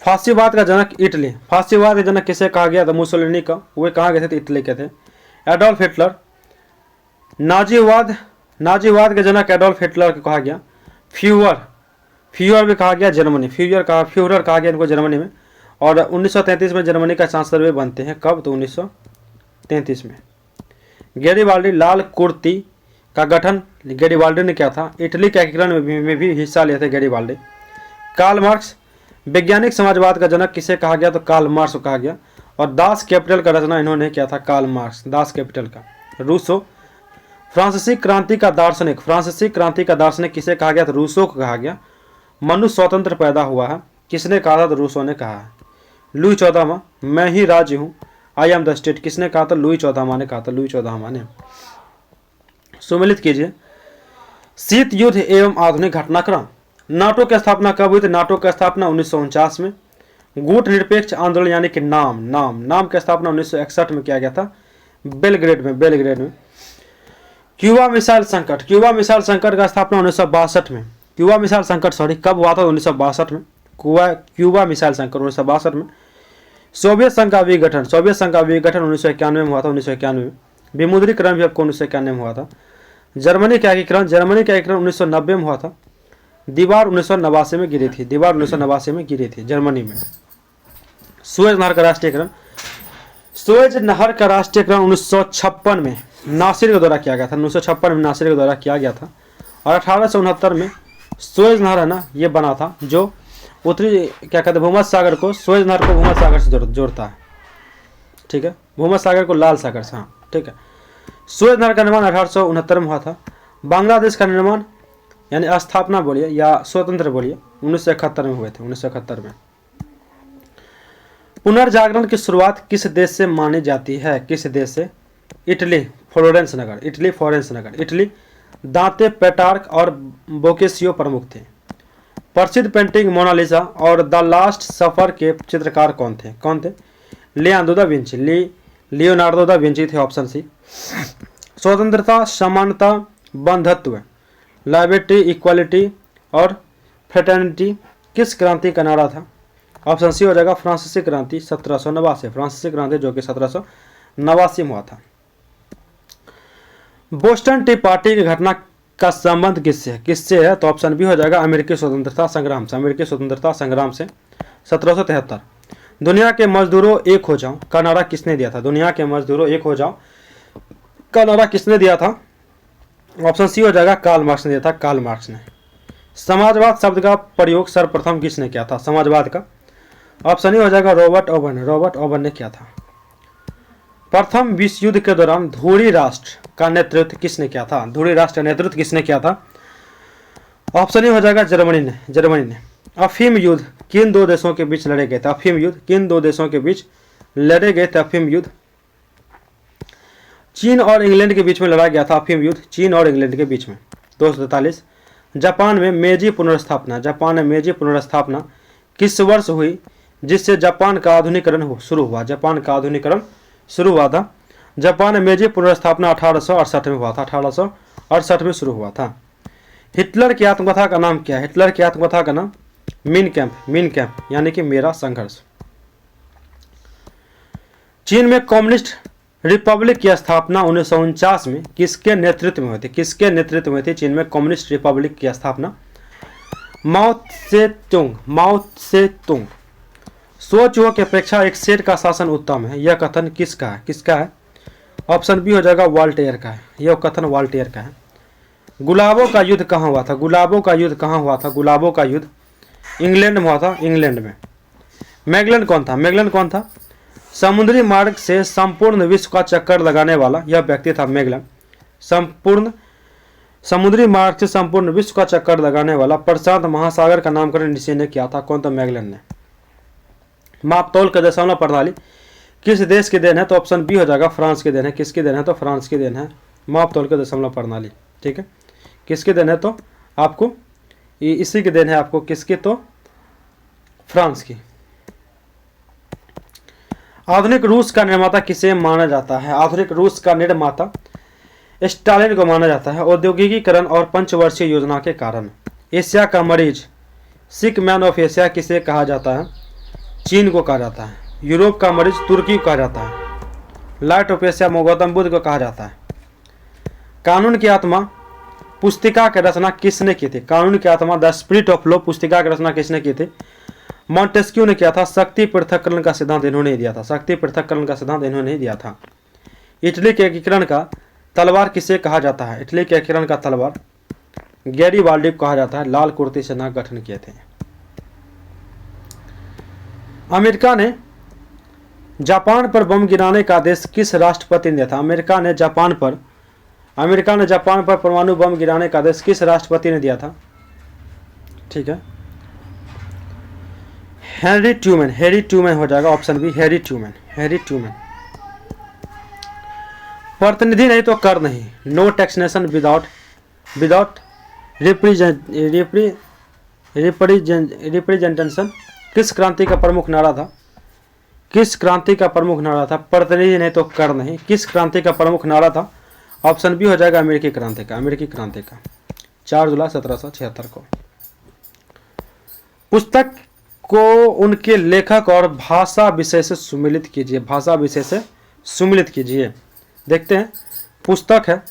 फांसीवाद का जनक इटली। फांसीवाद का जनक किसे कहा गया था? मुसोलिनी का। वे कहाँ गए थे? इटली के थे। एडोल्फ हिटलर, नाजीवाद के जनक एडोल्फ हिटलर को कहा गया। फ्यूहर भी कहा गया जर्मनी। फ्यूहर कहा गया इनको जर्मनी में। और 1933 में जर्मनी का चांसलर भी बनते हैं। कब? तो 1933 में। गैरिबाल्डी, लाल कुर्ती का गठन गैरिबाल्डी ने किया था। इटली के एकीकरण में भी हिस्सा लिए थे गैरिबाल्डी। कार्ल मार्क्स, वैज्ञानिक समाजवाद का जनक किसे कहा गया? तो कार्ल मार्क्स को कहा गया। और दास कैपिटल का रचना इन्होंने किया था कार्ल मार्क्स, दास कैपिटल का। रूसो, फ्रांसीसी क्रांति का दार्शनिक किसे कहा गया? तो रूसो को कहा गया। मनुष्य स्वतंत्र पैदा हुआ है किसने कहा था? तो रूसो ने कहा है। लुई 14वां, मैं ही राज्य हूँ, आई एम द स्टेट, किसने कहा था? लुई 14वां ने कहा था। लुई 14वां ने। सुमेलित कीजिए शीत युद्ध एवं आधुनिक घटनाक्रम। नाटो की स्थापना कब हुई थी? नाटो की स्थापना 1949 में। गुट निरपेक्ष आंदोलन यानी कि नाम की स्थापना 1961 में किया गया था बेलग्रेड में। क्यूबा मिसाइल संकट का स्थापना 1962 में। क्यूबा मिसाइल संकट कब हुआ था? 1962 में। क्यूबा मिसाइल संकट 1962 में। सोवियत संघ का विघटन 1991 में हुआ था। 1991 में। विमुद्रीकरण भी आपको 1991 में हुआ था। जर्मनी का एकीकरण 1990 में हुआ था। दीवार 1989 में गिरी थी। जर्मनी में। सुएज नहर का राष्ट्रीयकरण 1956 में नासिर का दौरा किया गया था। 1956 में नासिर का दौरा किया गया था। और 1869 में सुएज नहर है ना, ये बना था, जो उत्तरी क्या कहते हैं भूमध्य सागर को, सुएज नहर को भूमध्य सागर से जोड़ता है। ठीक है, भूमध्य सागर को लाल सागर से। हाँ ठीक है। सुएज नहर का निर्माण 1869 में हुआ था। बांग्लादेश का निर्माण यानी स्थापना बोलिए या स्वतंत्र बोलिए 1971 में हुए थे। 1971 में। पुनर्जागरण की शुरुआत किस देश से मानी जाती है? किस देश से? इटली, फ्लोरेंस नगर। इटली। दांते पेट्रार्क और बोकेसियो प्रमुख थे। प्रसिद्ध पेंटिंग मोनालिसा और द लास्ट सफर के चित्रकार कौन थे? लियोनार्डो दा विंची थे। Option C. स्वतंत्रता, समानता, बंधुत्व, लाइबर्टी, इक्वालिटी और फ्रेटर्निटी किस क्रांति का नारा था? ऑप्शन सी हो जाएगा फ्रांसीसी क्रांति 1789। फ्रांसीसी क्रांति जो कि 1789 में हुआ था। बोस्टन टी पार्टी की घटना का संबंध किससे है? तो ऑप्शन बी हो जाएगा अमेरिकी स्वतंत्रता संग्राम से। 1773। दुनिया के मजदूरों एक हो जाओ का नारा किसने दिया था? दुनिया के मजदूरों एक हो जाओ का नारा किसने दिया था? ऑप्शन सी हो जाएगा कार्ल मार्क्स ने दिया था। कार्ल मार्क्स ने। समाजवाद शब्द का प्रयोग सर्वप्रथम किसने किया था? समाजवाद का। ऑप्शन ई हो जाएगा रॉबर्ट ओवन ने किया था। प्रथम विश्व युद्ध के दौरान धुरी राष्ट्र का नेतृत्व किसने किया था? ऑप्शन ई हो जाएगा जर्मनी ने। अफीम युद्ध किन दो देशों के बीच लड़े गए थे? अफीम युद्ध चीन और इंग्लैंड के बीच में लड़ा गया था। अफीम युद्ध चीन और इंग्लैंड के बीच में। 243। जापान में मेजी पुनर्स्थापना किस वर्ष हुई जिससे जापान का आधुनिकीकरण शुरू हुआ? जापान में मेजी पुनर्स्थापना 1868 में हुआ था। 1868 में शुरू हुआ था। हिटलर की आत्मकथा का नाम क्या है? मीन कैंप यानी कि मेरा संघर्ष। चीन में कम्युनिस्ट रिपब्लिक की स्थापना 1949 में किसके नेतृत्व में हुई थी? चीन में कम्युनिस्ट रिपब्लिक की स्थापना माओ से तुंग। सौ चूहों की अपेक्षा एक शेर का शासन उत्तम है, यह कथन किसका है? ऑप्शन बी हो जाएगा वॉल्टेयर का है। यह कथन वॉल्टेयर का है। गुलाबों का युद्ध कहाँ हुआ था? गुलाबों का युद्ध इंग्लैंड में हुआ था। इंग्लैंड में। मैगलन कौन था? समुद्री मार्ग से संपूर्ण विश्व का चक्कर लगाने वाला यह व्यक्ति था मैगलन। समुद्री मार्ग से संपूर्ण विश्व का चक्कर लगाने वाला प्रशांत महासागर का नामकरण इसी ने किया था। कौन? तो मैगलन ने। मापतौल का दशमलव प्रणाली किस देश की देन है? तो ऑप्शन बी हो जाएगा फ्रांस की देन है। किसकी देन है? तो फ्रांस की देन है मापतौल का दशमलव प्रणाली। ठीक है, किसकी देन है? तो आपको इसी की देन है आपको। किसकी? तो फ्रांस की। आधुनिक रूस का निर्माता किसे माना जाता है? आधुनिक रूस का निर्माता स्टालिन को माना जाता है। औद्योगिकीकरण और पंचवर्षीय योजना के कारण। एशिया का मरीज सिक मैन ऑफ एशिया किसे कहा जाता है? चीन को कहा जाता है। यूरोप का मरीज तुर्की को कहा जाता है। Light of Asia Gautam Buddha को कहा जाता है। कानून की आत्मा पुस्तिका की रचना किसने की थी? कानून की आत्मा द स्पिरिट ऑफ लॉ पुस्तिका की रचना किसने की थी? मॉन्टेस्क्यू ने किया था। शक्ति पृथक्करण का सिद्धांत इन्होंने ही दिया था। इटली के एकीकरण का तलवार किसे कहा जाता है? इटली के एकीकरण का तलवार गैरीबाल्डी को कहा जाता है। लाल कुर्ती सेना गठन किए थे। अमेरिका ने जापान पर बम गिराने का आदेश किस राष्ट्रपति ने दिया था? अमेरिका ने जापान पर परमाणु बम गिराने का आदेश किस राष्ट्रपति ने दिया था? ठीक है, हेनरी ट्रूमैन हो जाएगा। Option B Henry Truman. प्रतिनिधि नहीं तो कर नहीं। नो टैक्सेशन विदाउट रिप्रेजेंटेशन किस क्रांति का प्रमुख नारा था? प्रतिनिधि नहीं तो कर नहीं। किस क्रांति का प्रमुख नारा था? ऑप्शन बी हो जाएगा अमेरिकी क्रांति का। 4 जुलाई 1776 को। पुस्तक को उनके लेखक और भाषा विषय से सुमिलित कीजिए। भाषा विषय से सुमिलित कीजिए। देखते हैं, पुस्तक है,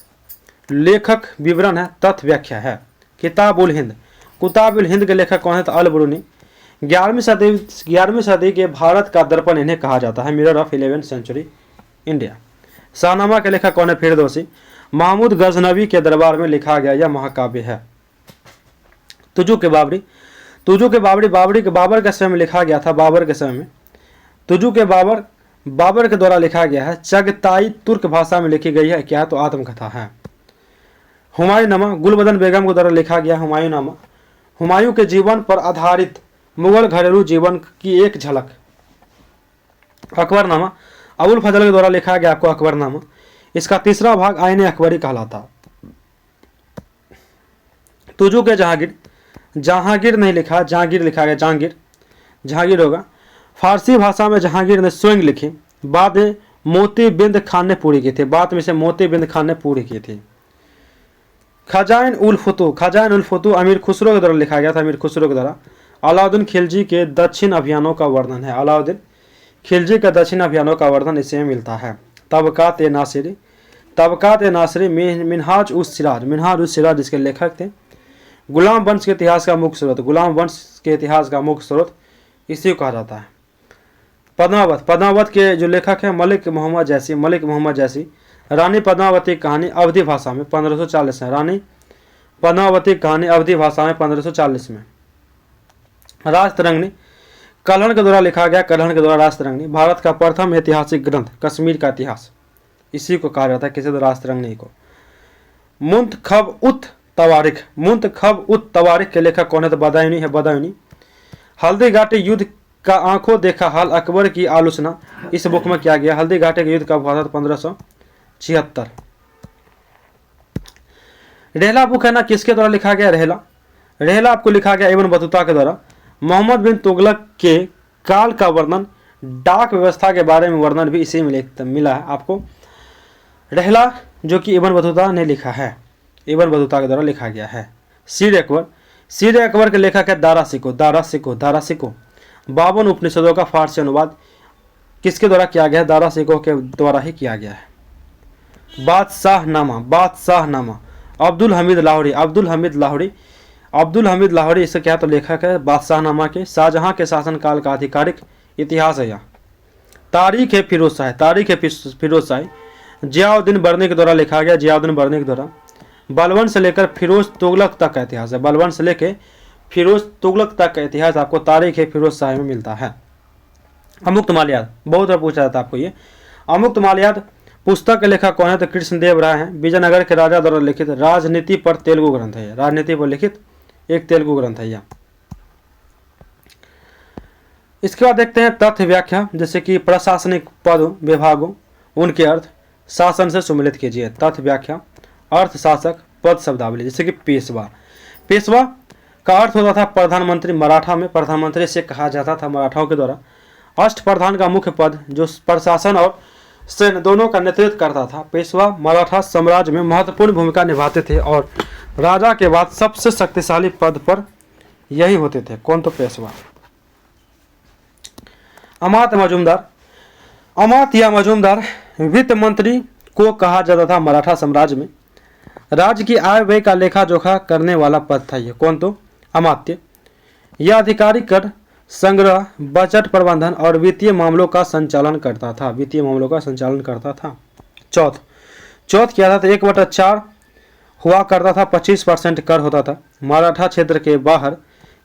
लेखक विवरण है, तथ्य व्याख्या है। किताबुल हिंद, किताबुल हिंद के लेखक कौन है? तो अल बरूनी। 11वीं सदी के भारत का दर्पण इन्हें कहा जाता है, mirror of 11th century India. Shahnameh के लेखक कौन है? फिरदौसी। महमूद गजनवी के दरबार में लिखा गया यह महाकाव्य है। तुजु के बाबरी, तुजु के बाबरी के बाबर के समय में लिखा गया था, बाबर के समय में। तुजु के बाबर के द्वारा लिखा गया है। चगताई तुर्क भाषा में लिखी गई है, क्या है? तो आत्मकथा है। हुमायूंनामा, गुलबदन बेगम के द्वारा लिखा गया हुमायूंनामा, हुमायूं के जीवन पर आधारित मुगल घरेलू जीवन की एक झलक। अकबरनामा, अबुल फजल के द्वारा लिखा गया आपको अकबरनामा। इसका तीसरा भाग आईने अकबरी कहलाता। तुजु के जहांगीर, जहांगीर नहीं लिखा, जहांगीर लिखा गया, जहांगीर होगा। फारसी भाषा में जहांगीर ने स्वयं लिखी, बाद में मोती बिंद खान ने पूरी की थी, बाद में से मोती बिंद खान ने पूरी की थी। खजाइन उल फुतू अमीर खुसरो के द्वारा लिखा गया था, अमीर खुसरो के द्वारा। अलाउद्दीन खिलजी के दक्षिण अभियानों का वर्णन है, अलाउद्दीन खिलजी के दक्षिण अभियानों का वर्णन इससे मिलता है। तबकात ए नासिरी, मिनहाज उस सिराज इसके लेखक थे। गुलाम वंश के इतिहास का मुख्य स्रोत, इसी को कहा जाता है। पद्मावत के जो लेखक है मलिक मोहम्मद जैसी। रानी पद्मावती की कहानी अवधी भाषा में 1540 है, रानी पद्मावती की कहानी अवधी भाषा में 1540 में। राजतरंगिणी कल्हण के द्वारा लिखा गया, राजतरंगिणी भारत का प्रथम ऐतिहासिक ग्रंथ, कश्मीर का इतिहास, इसी को कहा जाता है, किसी राजतरंगिणी को। मुंतखब उत तवारिख के लेखक कौन है? तो बदायूनी। हल्दी घाटी युद्ध का आंखों देखा हाल अकबर की आलोचना इस बुक में किया गया। हल्दी घाटी का युद्ध कब हुआ था? 1576। रेहला बुक है ना, किसके द्वारा लिखा गया? रेहला आपको लिखा गया इब्न बतूता के द्वारा। मोहम्मद बिन तुगलक के काल का वर्णन, डाक व्यवस्था के बारे में वर्णन भी इसी में मिला है आपको। रेहला जो कि इब्न बतूता ने लिखा है, इब्न बतूता के द्वारा लिखा गया है। सीर अकबर के लेखक है दारा सिको। 52 उपनिषदों का फारसी अनुवाद किसके द्वारा किया गया है? दारा सिको के द्वारा ही किया गया है। बादशाहनामा अब्दुल हमीद लाहौरी इससे क्या तो लेखक है बादशाहनामा के। शाहजहां के शासनकाल का आधिकारिक इतिहास है यह। तारीख है फिरोज शाही, जियाउद्दीन बर्नी के द्वारा लिखा गया, बलबन से लेकर फिरोज तुगलक तक का इतिहास है, बलबन से लेकर फिरोज तुगलक तक का इतिहास आपको तारीख है फिरोज शाही में मिलता है। अमुक्त माल्याद, बहुत बार पूछा जाता है आपको ये। अमुक्त माल्याद पुस्तक के लेखक कौन है? तो कृष्णदेव राय हैं। विजयनगर के राजा द्वारा लिखित राजनीति पर तेलुगु ग्रंथ है, राजनीति पर लिखित एक तेलुगु ग्रंथ है यह। इसके बाद देखते हैं तथ्य व्याख्या, जैसे कि प्रशासनिक पद विभागों उनके अर्थ शासन से सुमिलित कीजिए। तथ्य व्याख्या, अर्थ शासक, पद शब्दावली, जैसे कि पेशवा का अर्थ होता था प्रधानमंत्री। मराठा में प्रधानमंत्री से कहा जाता था मराठाओं के द्वारा। अष्ट प्रधान का मुख्य पद जो प्रशासन और सैन्य दोनों का नेतृत्व करता था। पेशवा मराठा साम्राज्य में महत्वपूर्ण भूमिका निभाते थे और राजा के बाद सबसे शक्तिशाली पद पर यही होते थे। कौन? तो पेशवा। अमात्य या मजूमदार वित्त मंत्री को कहा जाता था मराठा साम्राज्य में। राज्य की आय व्यय का लेखा जोखा करने वाला पद था ये। कौन? तो अमात्य। यह अधिकारी कर संग्रह, बजट प्रबंधन और वित्तीय मामलों का संचालन करता था। चौथ क्या था? 1/4 हुआ करता था, 25% कर होता था। मराठा क्षेत्र के बाहर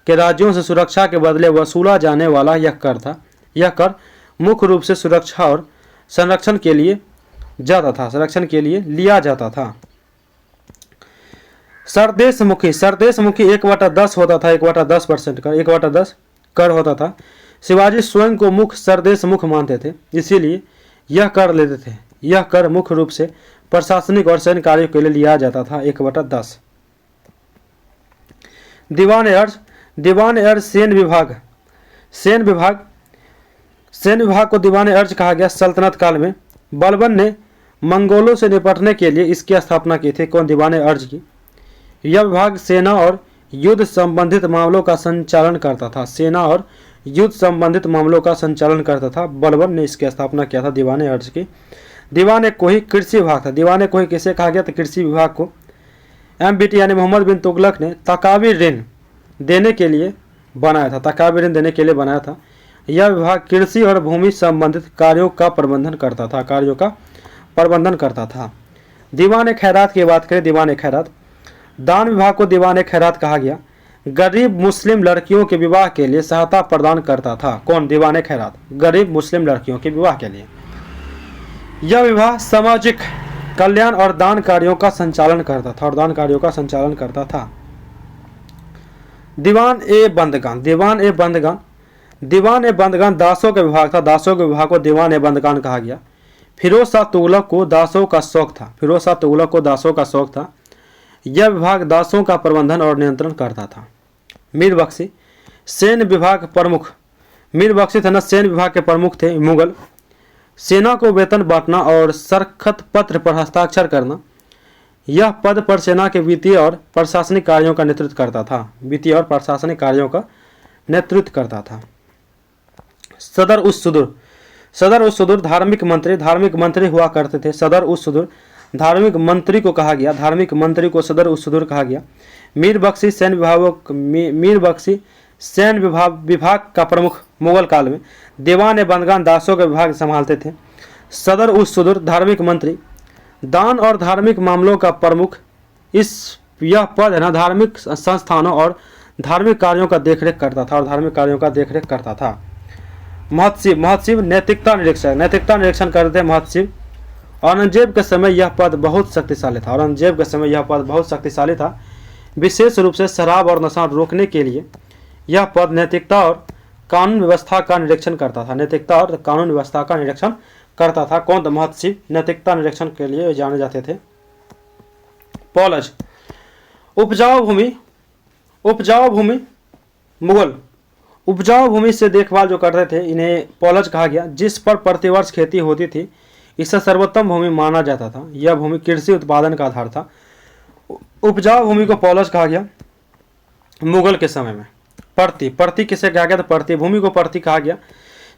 के राज्यों से सुरक्षा के बदले वसूला जाने वाला यह कर था। यह कर मुख्य रूप से सुरक्षा और संरक्षण के लिए लिया जाता था। सरदेशमुखी 1/10 होता था, 1/10% कर, 1/10 कर होता था। शिवाजी स्वयं को मुख्य सरदेशमुख मानते थे, इसीलिए यह कर लेते थे। यह कर मुख्य रूप से प्रशासनिक और सैन्य कार्यों के लिए लिया जाता था, 1/10। दीवान अर्ज सैन्य विभाग को दीवान अर्ज कहा गया। सल्तनत काल में बलबन ने मंगोलों से निपटने के लिए इसकी स्थापना की थी। कौन? दीवान अर्ज की। यह विभाग सेना और युद्ध संबंधित मामलों का संचालन करता था। सेना और युद्ध संबंधित मामलों का संचालन करता था। बलबन ने इसकी स्थापना किया था दीवान अर्ज की। दीवान कोही कृषि विभाग था। दीवान कोही किसे कहा गया? तो कृषि विभाग को। MBT यानी मोहम्मद बिन तुगलक ने तकावी ऋण देने के लिए बनाया था। तकावी ऋण देने के लिए बनाया था। यह विभाग कृषि और भूमि संबंधित कार्यों का प्रबंधन करता था। दीवान खैरात की बात करें, दीवान खैरात, दान विभाग को दीवान खैरात कहा गया। गरीब मुस्लिम लड़कियों के विवाह के लिए सहायता प्रदान करता था। कौन? दीवान खैरात, गरीब मुस्लिम लड़कियों के विवाह के लिए। यह विभाग सामाजिक कल्याण और दान कार्यों का संचालन करता था। दीवान ए बंदगान, दीवान ए बंदगान दासों का विभाग था। दासों के विभाग को दीवान ए बंदगान कहा गया। फिरोज शाह तुगलक को दासों का शौक था। यह विभाग दासों का प्रबंधन और नियंत्रण करता था। मीर बख्शी, सैन्य विभाग प्रमुख, मीर बख्शी थे ना, सैन्य विभाग के प्रमुख थे मुगल। सेना को वेतन बांटना और सरखत पत्र पर हस्ताक्षर करना, यह पद पर सेना के वित्तीय और प्रशासनिक कार्यों का नेतृत्व करता था। सदर उस सुदूर धार्मिक मंत्री हुआ करते थे। सदर उस सुदूर धार्मिक मंत्री को कहा गया। धार्मिक मंत्री को सदर उस सुदूर कहा गया। मीर बख्शी सैन्य विभाग का प्रमुख मुगल काल में। दीवान ए बंदगान दासों के विभाग संभालते थे। सदर उस सुदूर धार्मिक मंत्री, दान और धार्मिक मामलों का प्रमुख। यह पद है ना धार्मिक संस्थानों और धार्मिक कार्यों का देखरेख करता था। महत्सिब नैतिकता निरीक्षण करते थे। महत्सिब, औरंगजेब के समय यह पद बहुत शक्तिशाली था। विशेष रूप से शराब और नशा रोकने के लिए यह पद नैतिकता और कानून व्यवस्था का निरीक्षण करता था। कौन? तो महत्सिब नैतिकता निरीक्षण के लिए जाने जाते थे। पॉलज, उपजाऊ भूमि मुगल उपजाऊ भूमि से देखभाल जो करते थे, इन्हें पॉलज कहा गया। जिस पर प्रतिवर्ष खेती होती थी, इसे सर्वोत्तम भूमि माना जाता था। यह भूमि कृषि उत्पादन का आधार था। उपजाऊ भूमि को पॉलज कहा गया मुगल के समय में। पर्ती किसे कहा गया? तो पर्ती भूमि को पर्ती कहा गया,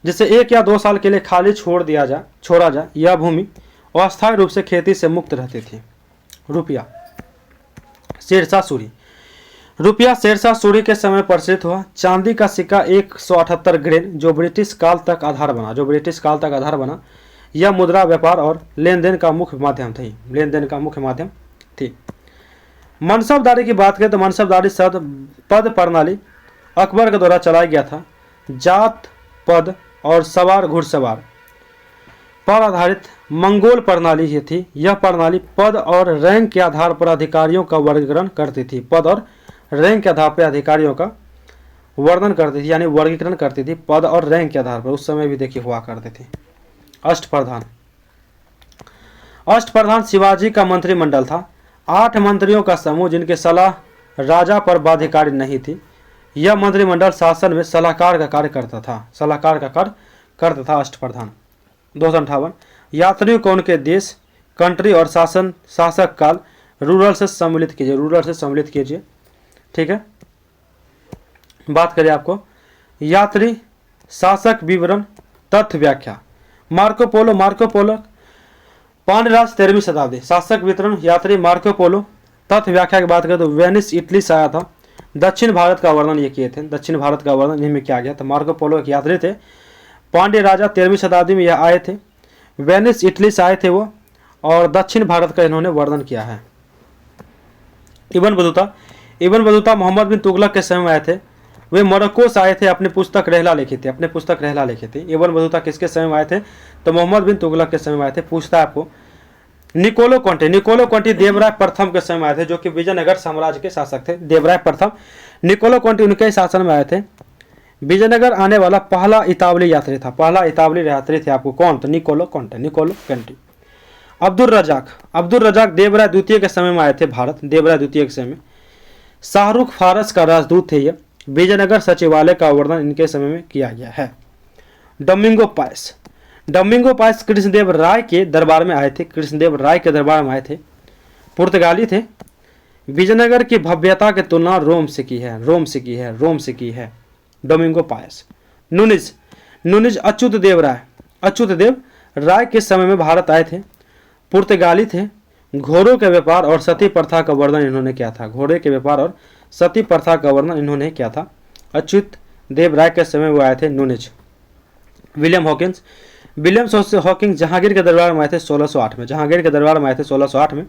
जिसे 1 या 2 साल के लिए खाली छोड़ा जाए। यह भूमि अस्थायी रूप से खेती से मुक्त रहती थी। रुपया, शेरशाह सूरी के समय प्रचलित हुआ। चांदी का सिक्का 178 ग्रेन जो ब्रिटिश काल तक आधार बना। यह मुद्रा व्यापार और लेन देन का मुख्य माध्यम थी। मनसबदारी की बात करें तो मनसबदारी पद प्रणाली अकबर के द्वारा चलाया गया था। जात, पद और सवार घुड़सवार पर आधारित मंगोल प्रणाली ही थी। यह प्रणाली पद और रैंक के आधार पर अधिकारियों का वर्गीकरण करती थी। यानी वर्गीकरण करती थी पद और रैंक के आधार पर। उस समय भी देखिए हुआ करते थे। अष्टप्रधान शिवाजी का मंत्रिमंडल था। 8 मंत्रियों का समूह जिनके सलाह राजा पर बाध्यकारी नहीं थी। यह मंत्रिमंडल शासन में सलाहकार का कार्य करता था। अष्टप्रधान। 258 यात्रियों को उनके देश, कंट्री और शासक काल रूरल से सम्मिलित कीजिए। ठीक है, बात करें आपको यात्री, शासक विवरण, तथ्य व्याख्या। मार्को पोलो पांड्यराज 13वीं शताब्दी। शासक वितरण, यात्री मार्को पोलो। तथ्य व्याख्या की बात करें तो वेनिस इटली से आया था। दक्षिण भारत का वर्णन ये किए थे। इन्हीं में किया गया। तो मार्को पोलो एक यात्री थे। पांड्य राजा 13वीं शताब्दी में यह आए थे। वेनिस इटली से आए थे वो, और दक्षिण भारत का इन्होंने वर्णन किया है। इब्न बतूता मोहम्मद बिन तुगलक के समय में आए थे। वे मोरक्को से आए थे। अपनी पुस्तक रहला लिखी थी। इब्न बतूता किसके समय में आए थे? तो मोहम्मद बिन तुगलक के समय में आए थे। पूछता है आपको। निकोलो कॉन्टी देवराय प्रथम के समय में आए थे, जो कि विजयनगर साम्राज्य के शासक थे। देवराय प्रथम निकोलो कॉन्टी उनके शासन में आए थे। विजयनगर आने वाला पहला इतावली यात्री थे आपको। कौन? तो निकोलो कॉन्टी। अब्दुल रजाक देवराय द्वितीय के समय में आए थे भारत। के समय में शाहरुख फारस का राजदूत थे। ये विजयनगर सचिवालय का वर्णन इनके समय में किया गया है। डोमिंगो पायस कृष्णदेव राय के दरबार में आए थे। पुर्तगाली थे। विजयनगर की भव्यता की तुलना रोम से की है। Domingo Paes. नुनिज अच्युत देव राय के समय में भारत आए थे, पुर्तगाली थे, घोड़ों के व्यापार और सती प्रथा का वर्णन इन्होंने किया था। घोड़े के व्यापार और सती प्रथा का वर्णन इन्होंने किया था। अच्युत देव राय के समय वो आए थे नुनिज। विलियम हॉकिंस जहांगीर के दरबार में आए थे 1608 में।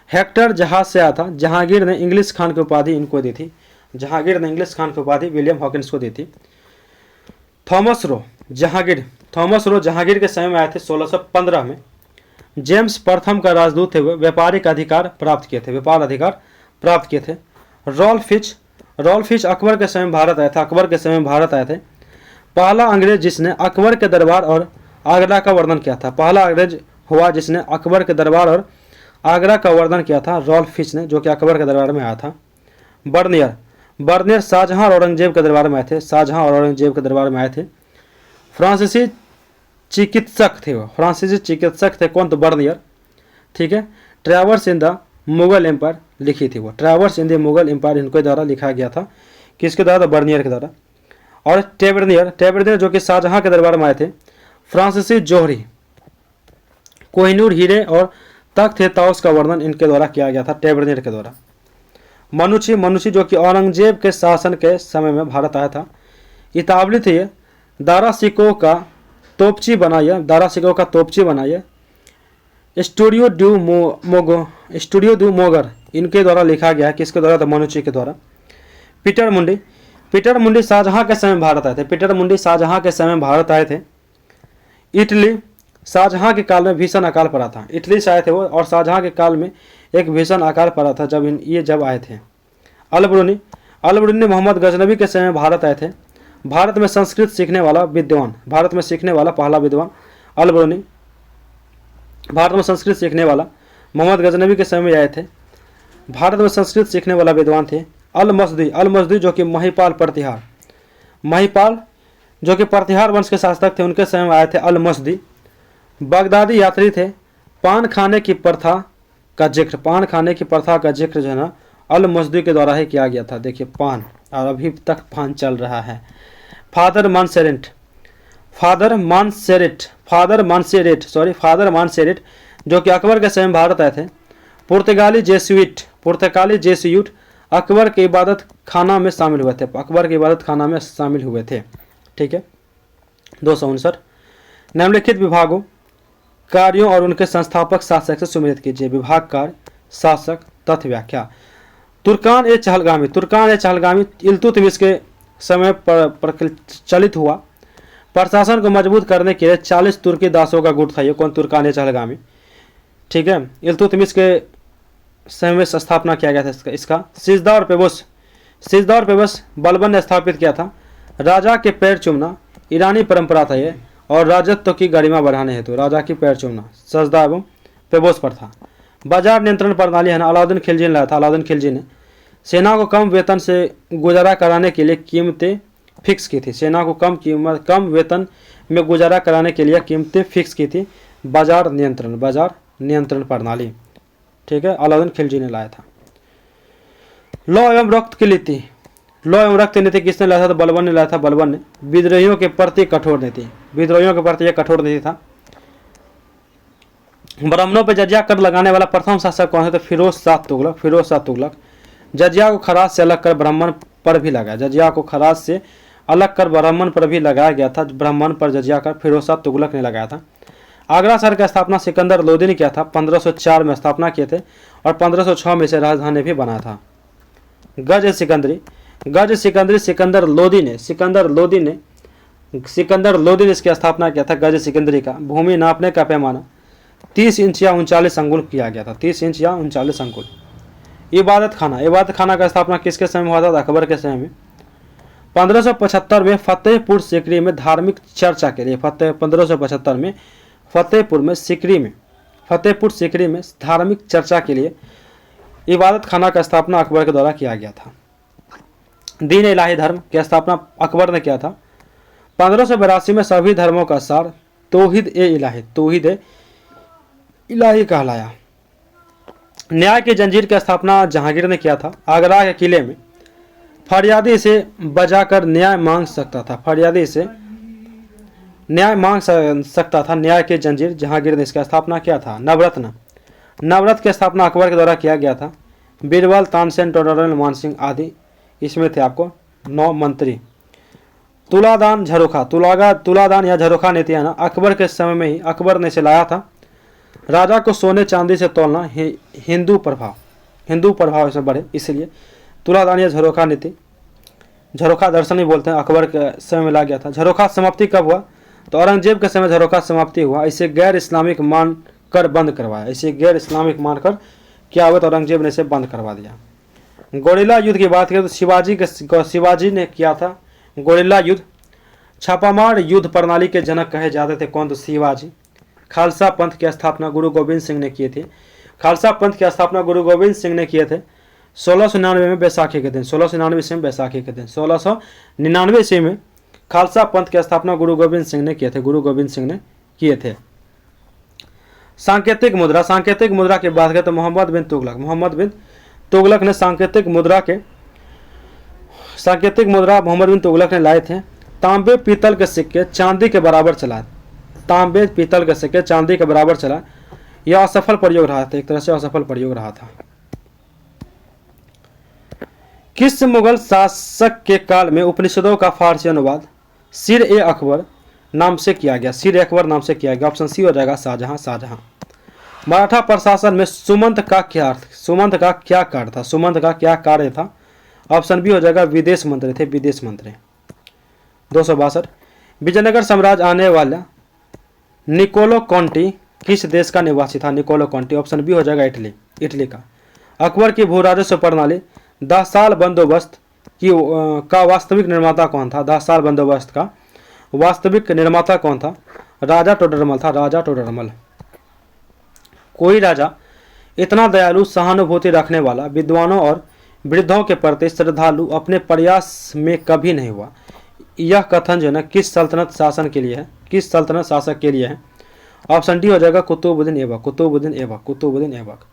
हेक्टर जहाज से आया था। जहांगीर ने इंग्लिश खान की उपाधि इनको दी थी। विलियम हॉकिंस को दी थी। थॉमस रो जहांगीर के समय में आए थे 1615 में। जेम्स प्रथम का राजदूत थे, व्यापार अधिकार प्राप्त किए थे। रॉल्फ फिच अकबर के समय में भारत आए थे। पहला अंग्रेज जिसने अकबर के दरबार और आगरा का वर्णन किया था। रॉल्फ फिच ने, जो कि अकबर के दरबार में आया था। बर्नियर शाहजहां और औरंगजेब के दरबार में आए थे। फ्रांसीसी चिकित्सक थे कौन? तो बर्नियर। ठीक है। Travels in the Mughal empire लिखी थी वो। Travels in the Mughal empire इनके द्वारा लिखा गया था। किसके द्वारा? तो बर्नियर के द्वारा। और टेबरनियर जो कि शाहजहां के दरबार में आए थे। फ्रांसीसी जोहरी कोहिनूर हीरे और तख्त ताउस का वर्णन इनके द्वारा किया गया था, टेबरनियर के द्वारा। मनुची जो कि औरंगजेब के शासन के समय में भारत आया था। इतावली थे ये। दारा सिको का तोपची बनाइए। स्टूडियो ड्यू मोगर इनके द्वारा लिखा गया है। किसके द्वारा? तो मनुची के द्वारा। पीटर मुंडी शाहजहां के समय में भारत आए थे। इटली शाहजहां के काल में भीषण अकाल पड़ा था। इटली से आए थे वो, और शाहजहां के काल में एक भीषण अकाल पड़ा था जब आए थे। अलबरूनी मोहम्मद गजनबी के समय में भारत आए थे। भारत में संस्कृत सीखने वाला पहला विद्वान अलबरूनी। भारत में संस्कृत सीखने वाला मोहम्मद गजनबी के समय में आए थे। भारत में संस्कृत सीखने वाला विद्वान थे अल मसदी जो कि महिपाल जो कि प्रतिहार वंश के शासक थे, उनके समय में आए थे अल मसदी। बगदादी यात्री थे। पान खाने की प्रथा का जिक्र जो है ना अल मसदी के द्वारा ही किया गया था। देखिए पान, और अभी तक पान चल रहा है। फादर मानसेरेट जो कि अकबर के समय में भारत आए थे। पुर्तगाली जेसुइट अकबर के इबादत खाना में शामिल हुए थे। ठीक है। 259 निम्नलिखित विभागों, कार्यों और उनके संस्थापक शासक से सुमेलित कीजिए। विभाग, कार्य, शासक, तथ्य, व्याख्या। तुर्कान ए चहलगामी इल्तुतमिश के समय पर प्रचलित हुआ। प्रशासन को मजबूत करने के लिए 40 तुर्की दासों का गुट था। ये कौन? तुर्कान ए चहलगामी। ठीक है। इल्तुतमिश के समय में स्थापना किया गया था इसका। सिजदा और पेबस बलबन ने स्थापित किया था। राजा के पैर चूमना ईरानी परंपरा था ये, और राजत्व की गरिमा बढ़ाने हेतु राजा की पैर चूमना सजदा एवं पेबोस पर था। बाजार नियंत्रण प्रणाली है ना अलाउद्दीन खिलजी ने लाया था। अलाउद्दीन ने सेना को कम वेतन से गुजारा कराने के लिए कीमतें फिक्स की थी। कीमतें फिक्स की थी। बाजार नियंत्रण प्रणाली। ठीक है। अलाउद्दीन खिलजी ने लाया था। लौ एवं रक्त नीति किसने लाया था? तो बलबन ने लाया था। बलबन ने विद्रोहियों के प्रति कठोर नीति था। ब्राह्मणों पर जजिया कर लगाने वाला प्रथम शासक कौन है? तो फिरोज शाह तुगलक। जजिया को खराज से अलग कर ब्राह्मण पर भी लगाया गया था। ब्राह्मण पर जजिया कर फिरोज शाह तुगलक ने लगाया था। आगरा शहर का स्थापना सिकंदर लोदी ने किया था। 1504 में स्थापना किए थे, और 1506 में इसे राजधानी भी बनाया था। गज सिकंदरी सिकंदर लोदी ने इसकी स्थापना किया था। गज सिकंदरी का भूमि नापने का पैमाना 30 इंच या 39 अंगुल किया गया था। 30 इंच या 39 अंगुल। इबादत खाना का स्थापना किसके समय में हुआ था? अकबर के समय में। 1575 में फतेहपुर सीकरी में धार्मिक चर्चा के लिए 1575 में फतेहपुर सीकरी में धार्मिक चर्चा के लिए इबादत खाना का स्थापना अकबर के द्वारा किया गया था। दीन इलाही धर्म की स्थापना अकबर ने किया था। 1582 में सभी धर्मों का सार तौहीद ए इलाही कहलाया। न्याय की जंजीर की स्थापना जहांगीर ने किया था। आगरा के किले में फरियादी से बजाकर न्याय मांग सकता था, फरियादी से न्याय मांग सकता था। न्याय की जंजीर जहांगीर ने इसका स्थापना किया था। नवरत्न, नवरत्न की स्थापना अकबर के द्वारा किया गया था। बीरबल, तानसेन, टोडरमल, मानसिंह आदि इसमें थे आपको 9 मंत्री। तुलादान झरोखा, तुलादान या झरोखा नीति है ना, अकबर के समय में ही अकबर ने इसे लाया था। राजा को सोने चांदी से तोलना हिंदू प्रभाव इसमें बढ़े, इसलिए तुलादान या झरोखा नीति, झरोखा दर्शन भी बोलते हैं, अकबर के समय में ला गया था। झरोखा समाप्ति कब हुआ? तो औरंगजेब के समय झरोखा समाप्ति हुआ। इसे गैर इस्लामिक मानकर बंद करवाया, इसे गैर इस्लामिक मानकर क्या हुआ? तो औरंगजेब ने इसे बंद करवा दिया। गोरिल्ला युद्ध की बात करें तो शिवाजी ने किया था गोरिल्ला युद्ध। छापामार युद्ध प्रणाली के जनक कहे जाते थे कौन? तो शिवाजी। खालसा पंथ की स्थापना गुरु गोविंद सिंह ने किए थे। खालसा पंथ की स्थापना गुरु गोविंद सिंह ने किए थे 1699 में बैसाखी के दिन, 1699 ईस्वी में बैसाखी के दिन, 1699 ईस्वी में खालसा पंथ की स्थापना गुरु गोविंद सिंह ने किए थे, गुरु गोविंद सिंह ने किए थे। सांकेतिक मुद्रा, सांकेतिक मुद्रा की बात करें तो मोहम्मद बिन तुगलक ने सांकेतिक मुद्रा मोहम्मद बिन तुगलक ने लाए थे। तांबे पीतल के सिक्के चांदी के बराबर चलाए, तांबे पीतल के सिक्के चांदी के बराबर चलाए। यह असफल प्रयोग रहा था, एक तरह से असफल प्रयोग रहा था। किस मुगल शासक के काल में उपनिषदों का फारसी अनुवाद सिर ए अकबर नाम से किया गया? सिर ए अकबर नाम से किया गया। ऑप्शन सी हो जाएगा शाहजहां। मराठा प्रशासन में सुमंत का क्या अर्थ, सुमंत का क्या कार्य था? सुमंत का क्या कार्य था? ऑप्शन बी हो जाएगा विदेश मंत्री थे, विदेश मंत्री। 262 विजयनगर साम्राज्य आने वाला निकोलो कॉन्टी किस देश का निवासी था? निकोलो कॉन्टी। ऑप्शन बी हो जाएगा इटली का। अकबर की भू राजस्व प्रणाली 10 साल बंदोबस्त का वास्तविक निर्माता कौन था? 10 साल बंदोबस्त का वास्तविक निर्माता कौन था? राजा टोडरमल था, राजा टोडरमल। कोई राजा इतना दयालु, सहानुभूति रखने वाला, विद्वानों और वृद्धों के प्रति श्रद्धालु अपने प्रयास में कभी नहीं हुआ। यह कथन जो है ना किस सल्तनत शासन के लिए है? किस सल्तनत शासक के लिए है? ऑप्शन डी हो जाएगा कुतुबुद्दीन ऐबक।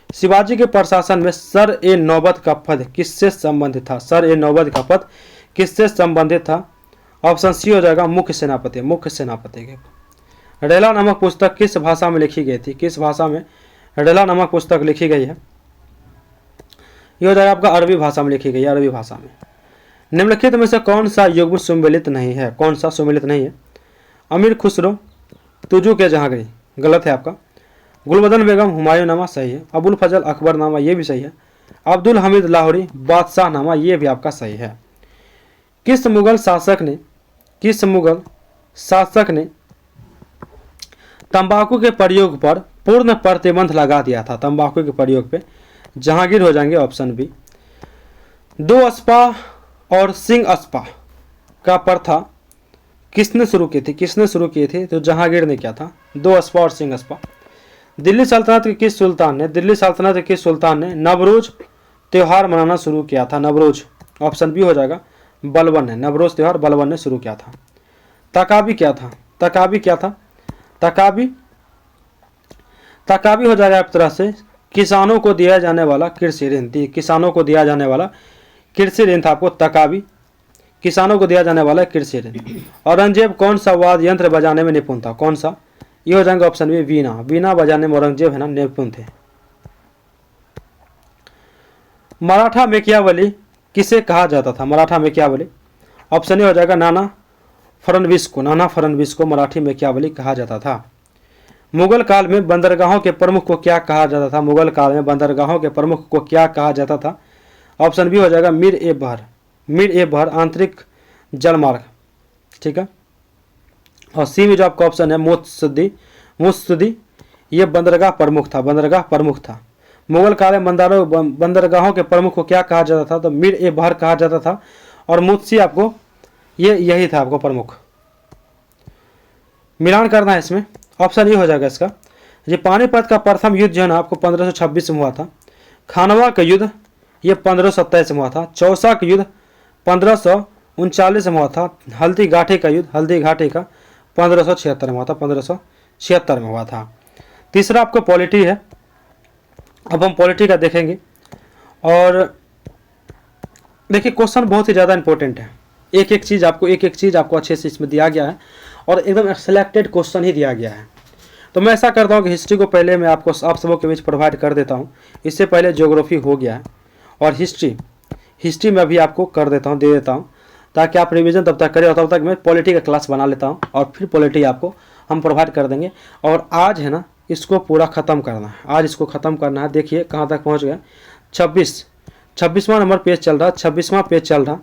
शिवाजी के प्रशासन में सर ए नौबत का पद किससे संबंधित था? सर ए नौबत का पद किससे संबंधित था? ऑप्शन सी हो जाएगा मुख्य सेनापति के। रेला नामक पुस्तक किस भाषा में लिखी गई थी? किस भाषा में रेला नामक पुस्तक लिखी गई है? ये हो जाएगा आपका अरबी भाषा में लिखी गई है, अरबी भाषा में। निम्नलिखित में से कौन सा युग्म सुमेलित नहीं है? कौन सा सुमेलित नहीं है? अमीर खुसरो, तुजू के जहांगीर गलत है आपका। गुलबदन बेगम हुमायूं नामा सही है। अबुल फजल अकबर नामा ये भी सही है। अब्दुल हमीद लाहौरी बादशाह नामा ये भी आपका सही है। किस मुगल शासक ने तंबाकू के प्रयोग पर पूर्ण प्रतिबंध लगा दिया था? तंबाकू के प्रयोग पे जहांगीर हो जाएंगे, ऑप्शन बी। 2 अस्पा और सिंह अस्पा का प्रथा किसने शुरू की थी? तो जहांगीर ने किया था, 2 अस्पा और सिंह अस्पा। दिल्ली सल्तनत के किस सुल्तान ने नवरोज त्यौहार मनाना शुरू किया था? नवरोज, ऑप्शन बी हो जाएगा बलबन ने, नवरोज त्यौहार बलबन ने शुरू किया था। तकाबी क्या था? तकाबी हो जाएगा एक तरह से किसानों को दिया जाने वाला कृषि ऋण, किसानों को दिया जाने वाला कृषि ऋण था आपको तकाबी, किसानों को दिया जाने वाला कृषि ऋण। औरंगजेब कौन सा वाद्य यंत्र बजाने में निपुण था? कौन सा? ये हो जाएंगे ऑप्शन बी वीणा, वीणा बजाने में औरंगजेब है ना निपुण थे। मराठा मेकियावली किसे कहा जाता था? मराठा मेकियावली, ऑप्शन ए हो जाएगा नाना फडणवीस को मराठी मेकियावली कहा जाता था। मुगल काल में बंदरगाहों के प्रमुख को क्या कहा जाता था? मुगल काल में बंदरगाहों के प्रमुख को क्या कहा जाता था? ऑप्शन बी हो जाएगा मीर ए बहर आंतरिक जलमार्ग, ठीक है। और सी में जो आपका ऑप्शन है मुत्सदी, ये बंदरगाह प्रमुख था। मुगल काल में बंदरगाहों के प्रमुख को क्या कहा जाता था? तो मीर ए बहर कहा जाता था। और मुत्सी आपको यही था आपको प्रमुख। मिलान करना है इसमें, ऑप्शन ये हो जाएगा इसका। ये पानीपत का प्रथम युद्ध जो है ना आपको 1526 में हुआ था। खानवा का युद्ध ये 1527 में हुआ था। चौसा का युद्ध 1539 में हुआ था। हल्दी घाटी का 1576 में हुआ था, 1576 में हुआ था। तीसरा आपको पॉलिटी है, अब हम पॉलिटी का देखेंगे। और देखिए क्वेश्चन बहुत ही ज़्यादा इंपॉर्टेंट है, एक एक चीज़ आपको अच्छे से इसमें दिया गया है और एकदम सिलेक्टेड क्वेश्चन ही दिया गया है। तो मैं ऐसा करता हूँ कि हिस्ट्री को पहले मैं आपको आप सबों के बीच प्रोवाइड कर देता हूँ। इससे पहले ज्योग्राफी हो गया है और हिस्ट्री में अभी आपको कर देता हूँ, दे देता हूँ, ताकि आप रिवीजन तब तक करें और तब तक मैं पॉलिटी का क्लास बना लेता हूँ और फिर पॉलिटी आपको हम प्रोवाइड कर देंगे। और आज है ना इसको पूरा ख़त्म करना है, आज इसको ख़त्म करना है। देखिए कहाँ तक पहुँच गए, 26वां नंबर पेज चल रहा, 26वां पेज चल रहा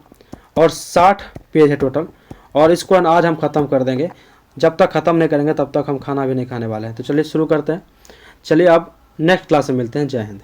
और 60 पेज है टोटल। और इसको आज हम ख़त्म कर देंगे, जब तक ख़त्म नहीं करेंगे तब तक हम खाना भी नहीं खाने वाले हैं। तो चलिए शुरू करते हैं। चलिए अब नेक्स्ट क्लास में मिलते हैं। जय हिंद।